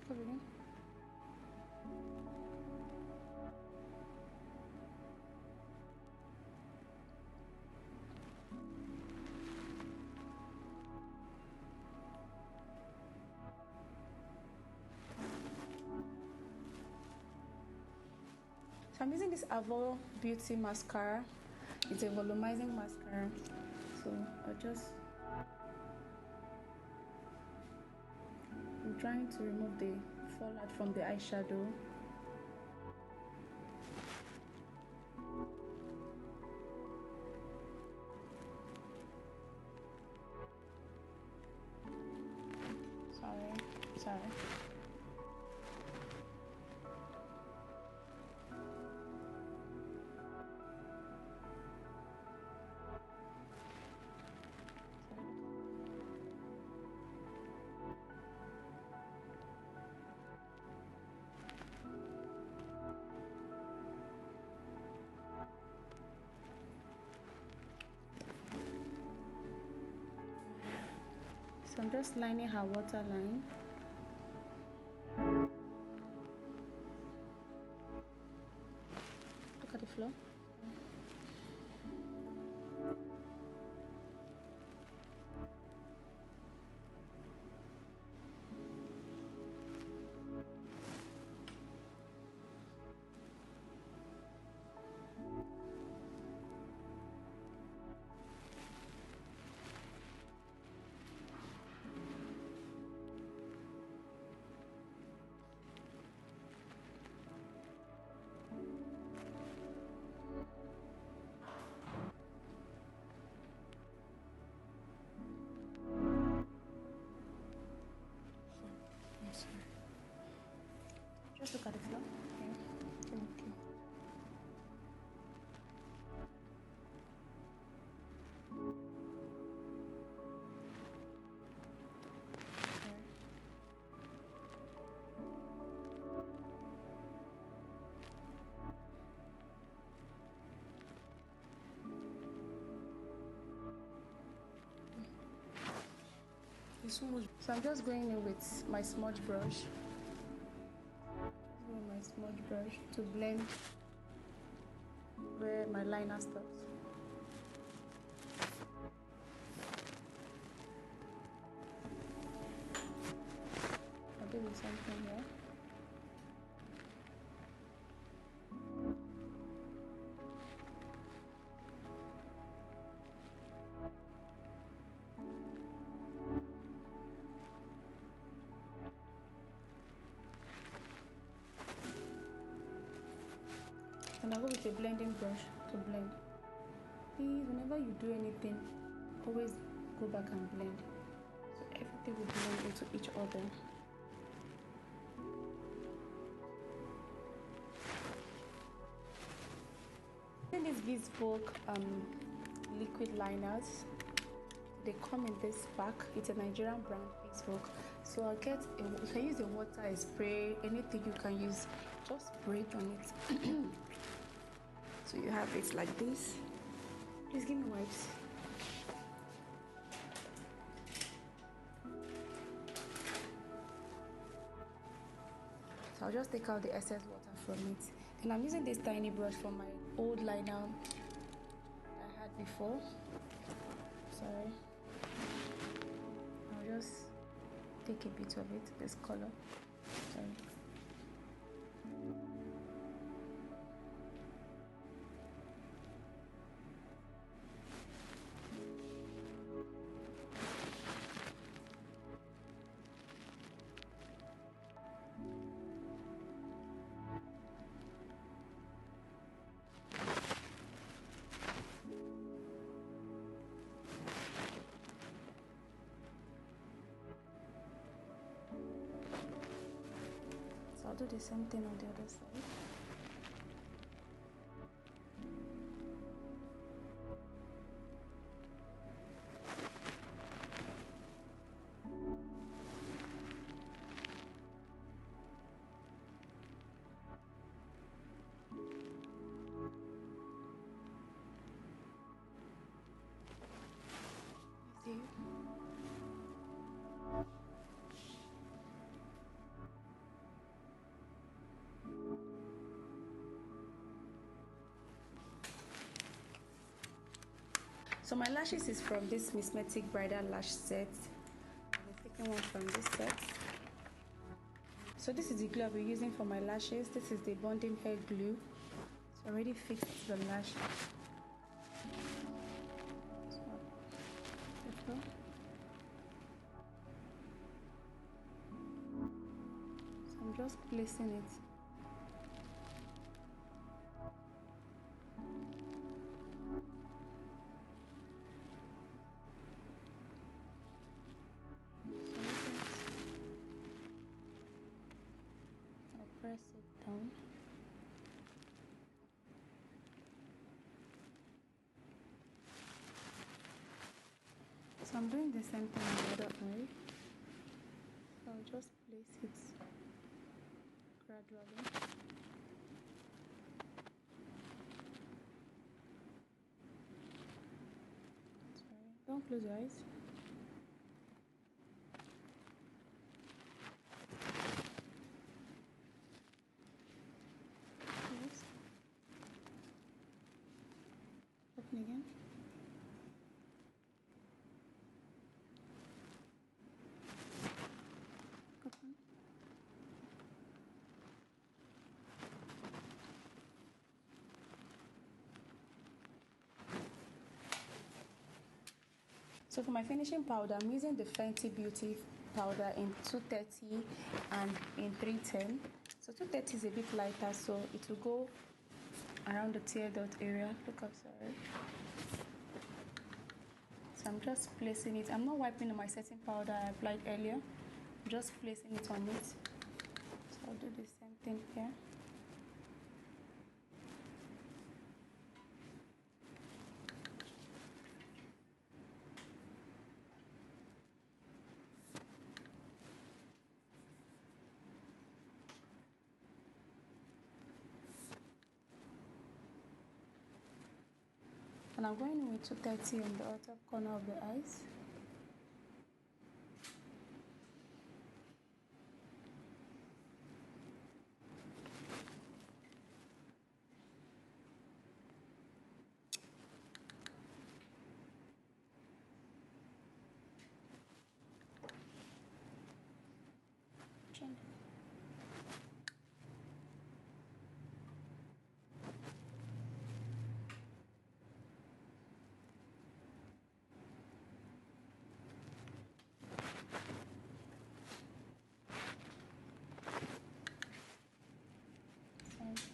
Look up again. I'm using this Avo Beauty mascara. It's a volumizing mascara, so I'm trying to remove the fallout from the eyeshadow. Sorry. So I'm just lining her waterline. Look at the floor. Just look at the floor. Okay. Thank you. So I'm just going in with my smudge brush. To blend where my liner stops. I'll do the same thing here. And I'll go with a blending brush to blend. Please, whenever you do anything, always go back and blend. So everything will blend into each other. Then these bespoke liquid liners. They come in this pack. It's a Nigerian brand, bespoke. So I'll get you can use a water, a spray, anything you can use. Just spray it on it. So you have it like this. Please give me wipes. So I'll just take out the excess water from it. And I'm using this tiny brush from my old liner I had before. Sorry. I'll just take a bit of it, this color. Sorry. I'll do the same thing on the other side. See? So my lashes is from this Mismetic Bridal Lash Set. I'm taking one from this set. So this is the glue I'll be using for my lashes. This is the bonding hair glue. It's already fixed the lash. So I'm just placing it. Press it down. So I'm doing the same thing on the other eye. So I'll just place it gradually. Sorry, don't close your eyes. Open again. Open. So for my finishing powder, I'm using the Fenty Beauty powder in 230 and in 310. So 230 is a bit lighter, so it will go around the tear dot area. Look up, sorry. So I'm just placing it. I'm not wiping on my setting powder I applied earlier. I'm just placing it on it. So I'll do the same thing here. And I'm going in with 230 on the outer corner of the eyes.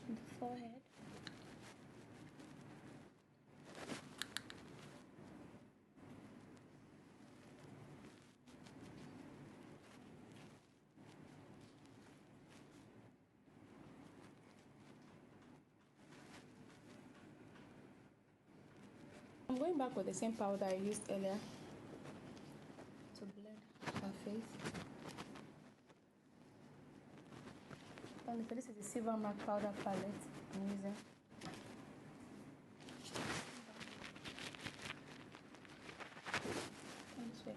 The forehead. I'm going back with the same powder I used earlier to blend her face. So this is the Silver Mark powder palette I'm using. This way.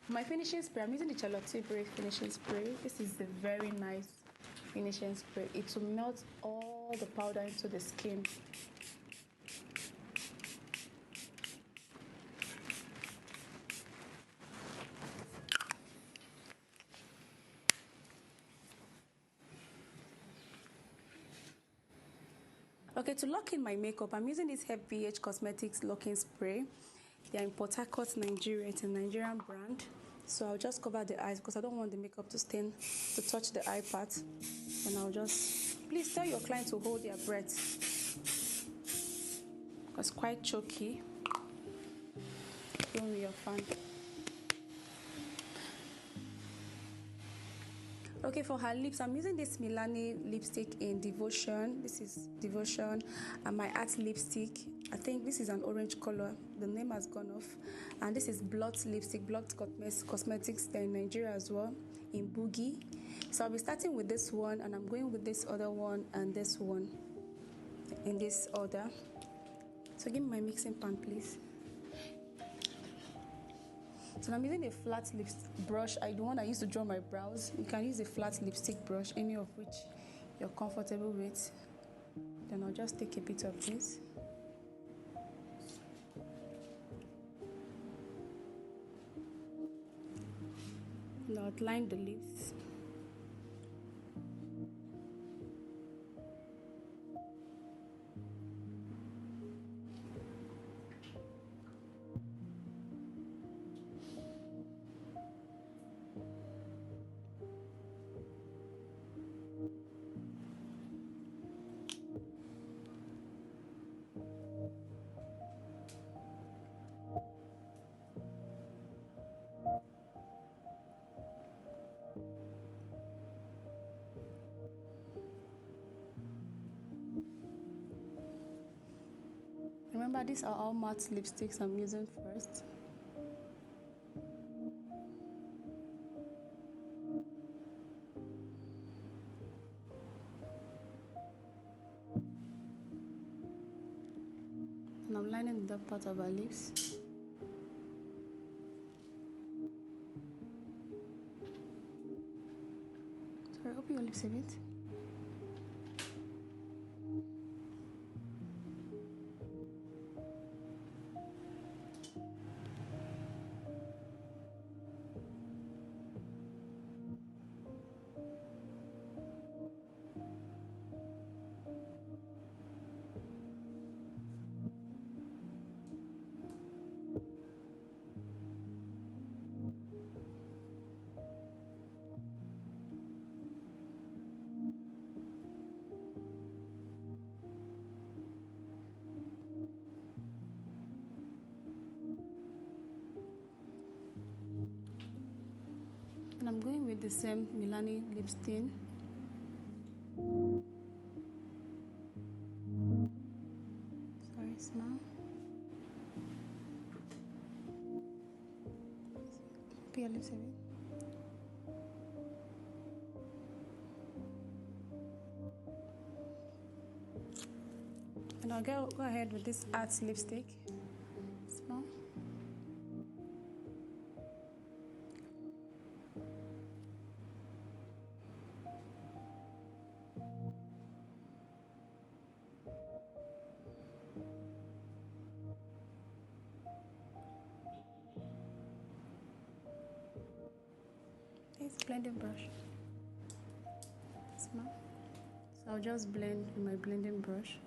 My finishing spray, I'm using the Charlotte Tilbury finishing spray. This is the very nice finishing spray. It will melt all the powder into the skin. Okay, to lock in my makeup, I'm using this FBH Cosmetics locking spray. They are in Port Harcourt, Nigeria. It's a Nigerian brand. So I'll just cover the eyes because I don't want the makeup to stain, to touch the eye part. And I'll just, please tell your client to hold their breath because it's quite choky. Don't be your fan. Okay, for her lips, I'm using this Milani lipstick in Devotion. This is Devotion, and my art lipstick. I think this is an orange color. The name has gone off. And this is Blot lipstick, Blot Cosmetics. They're in Nigeria as well, in Boogie. So I'll be starting with this one, and I'm going with this other one and this one in this order. So give me my mixing pan, please. So I'm using a flat lipstick brush. The one I used to draw my brows. You can use a flat lipstick brush, any of which you're comfortable with. Then I'll just take a bit of this. Now outline the lips. Remember, these are all matte lipsticks I'm using first. And I'm lining the part of our lips. Sorry, open your lips a bit. And I'm going with the same Milani lip stain. Sorry, smile. Open your lips a bit. And I'll go ahead with this Arts lipstick. Small. This blending brush. Small. So I'll just blend with my blending brush.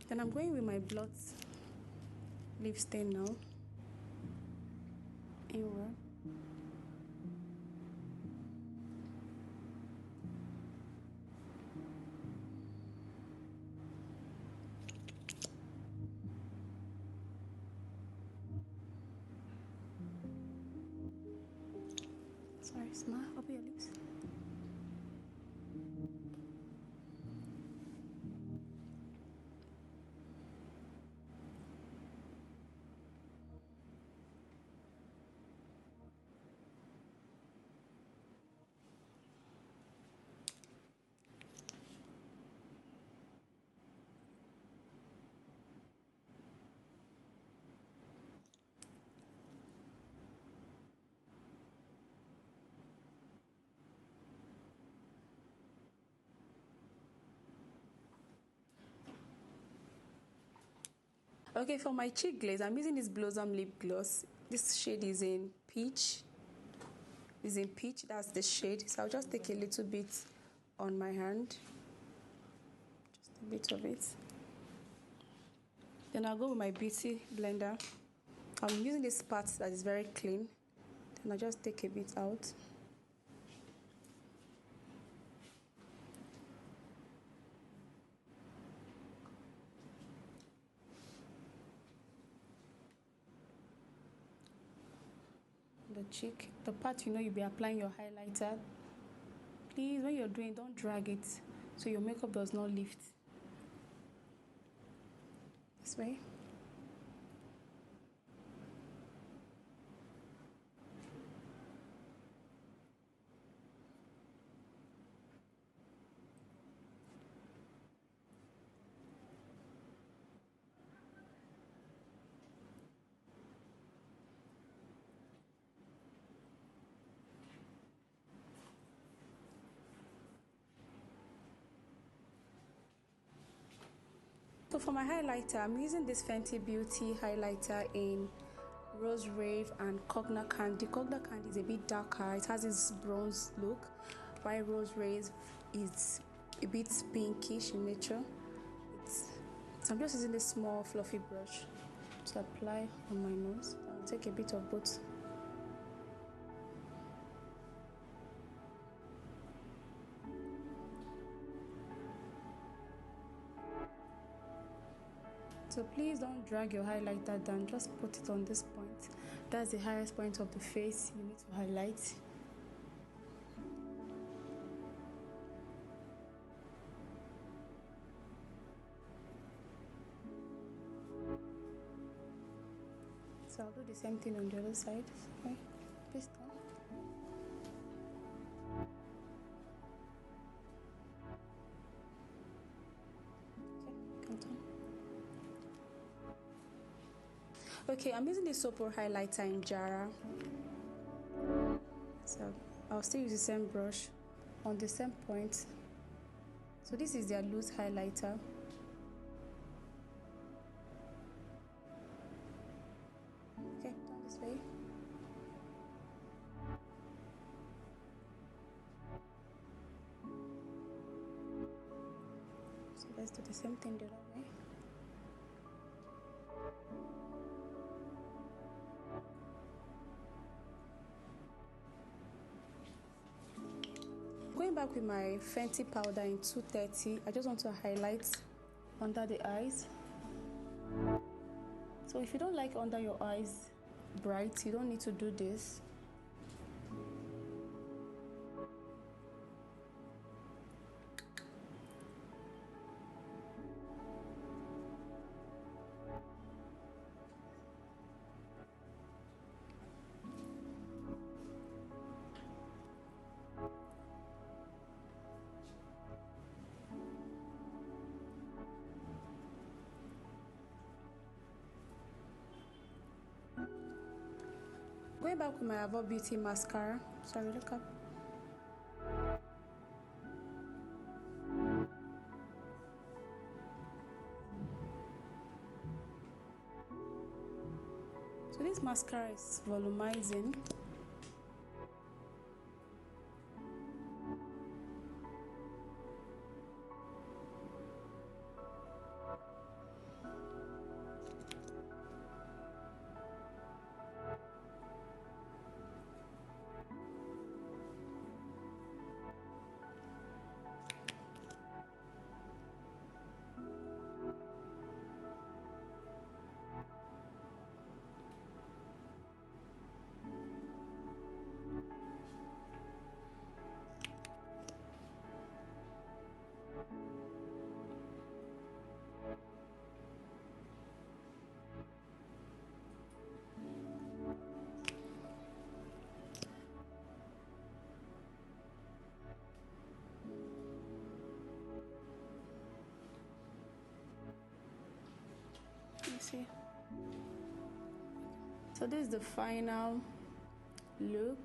Then I'm going with my blot lip stain now. Inward. Sorry, smile. Open your lips. Okay, for my cheek glaze, I'm using this Blossom lip gloss. This shade is in peach. That's the shade. So I'll just take a little bit on my hand. Just a bit of it. Then I'll go with my beauty blender. I'm using this part that is very clean. Then I'll just take a bit out. The cheek, the part you'll be applying your highlighter. Please, when you're doing, don't drag it so your makeup does not lift. This way. So for my highlighter, I'm using this Fenty Beauty highlighter in Rose Rave and Cognac Candy. Cognac Candy is a bit darker, it has this bronze look, while Rose Rave is a bit pinkish in nature. So I'm just using this small fluffy brush to apply on my nose. I'll take a bit of both. So please don't drag your highlighter down, just put it on this point. That's the highest point of the face you need to highlight. So I'll do the same thing on the other side. Okay, please down. Okay, I'm using the Sopo highlighter in Jara. So I'll still use the same brush on the same point. So this is their loose highlighter. Okay, down this way. So let's do the same thing the other way. Going back with my Fenty powder in 230, I just want to highlight under the eyes. So if you don't like under your eyes bright, you don't need to do this. Going back with my Avon Beauty mascara. Sorry, look up. So this mascara is volumizing. See, so this is the final look.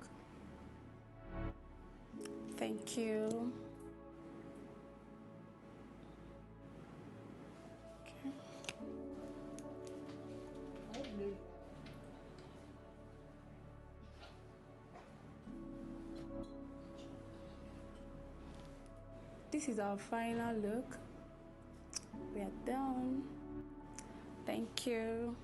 Thank you. Okay. This is our final look. We are done. Thank you.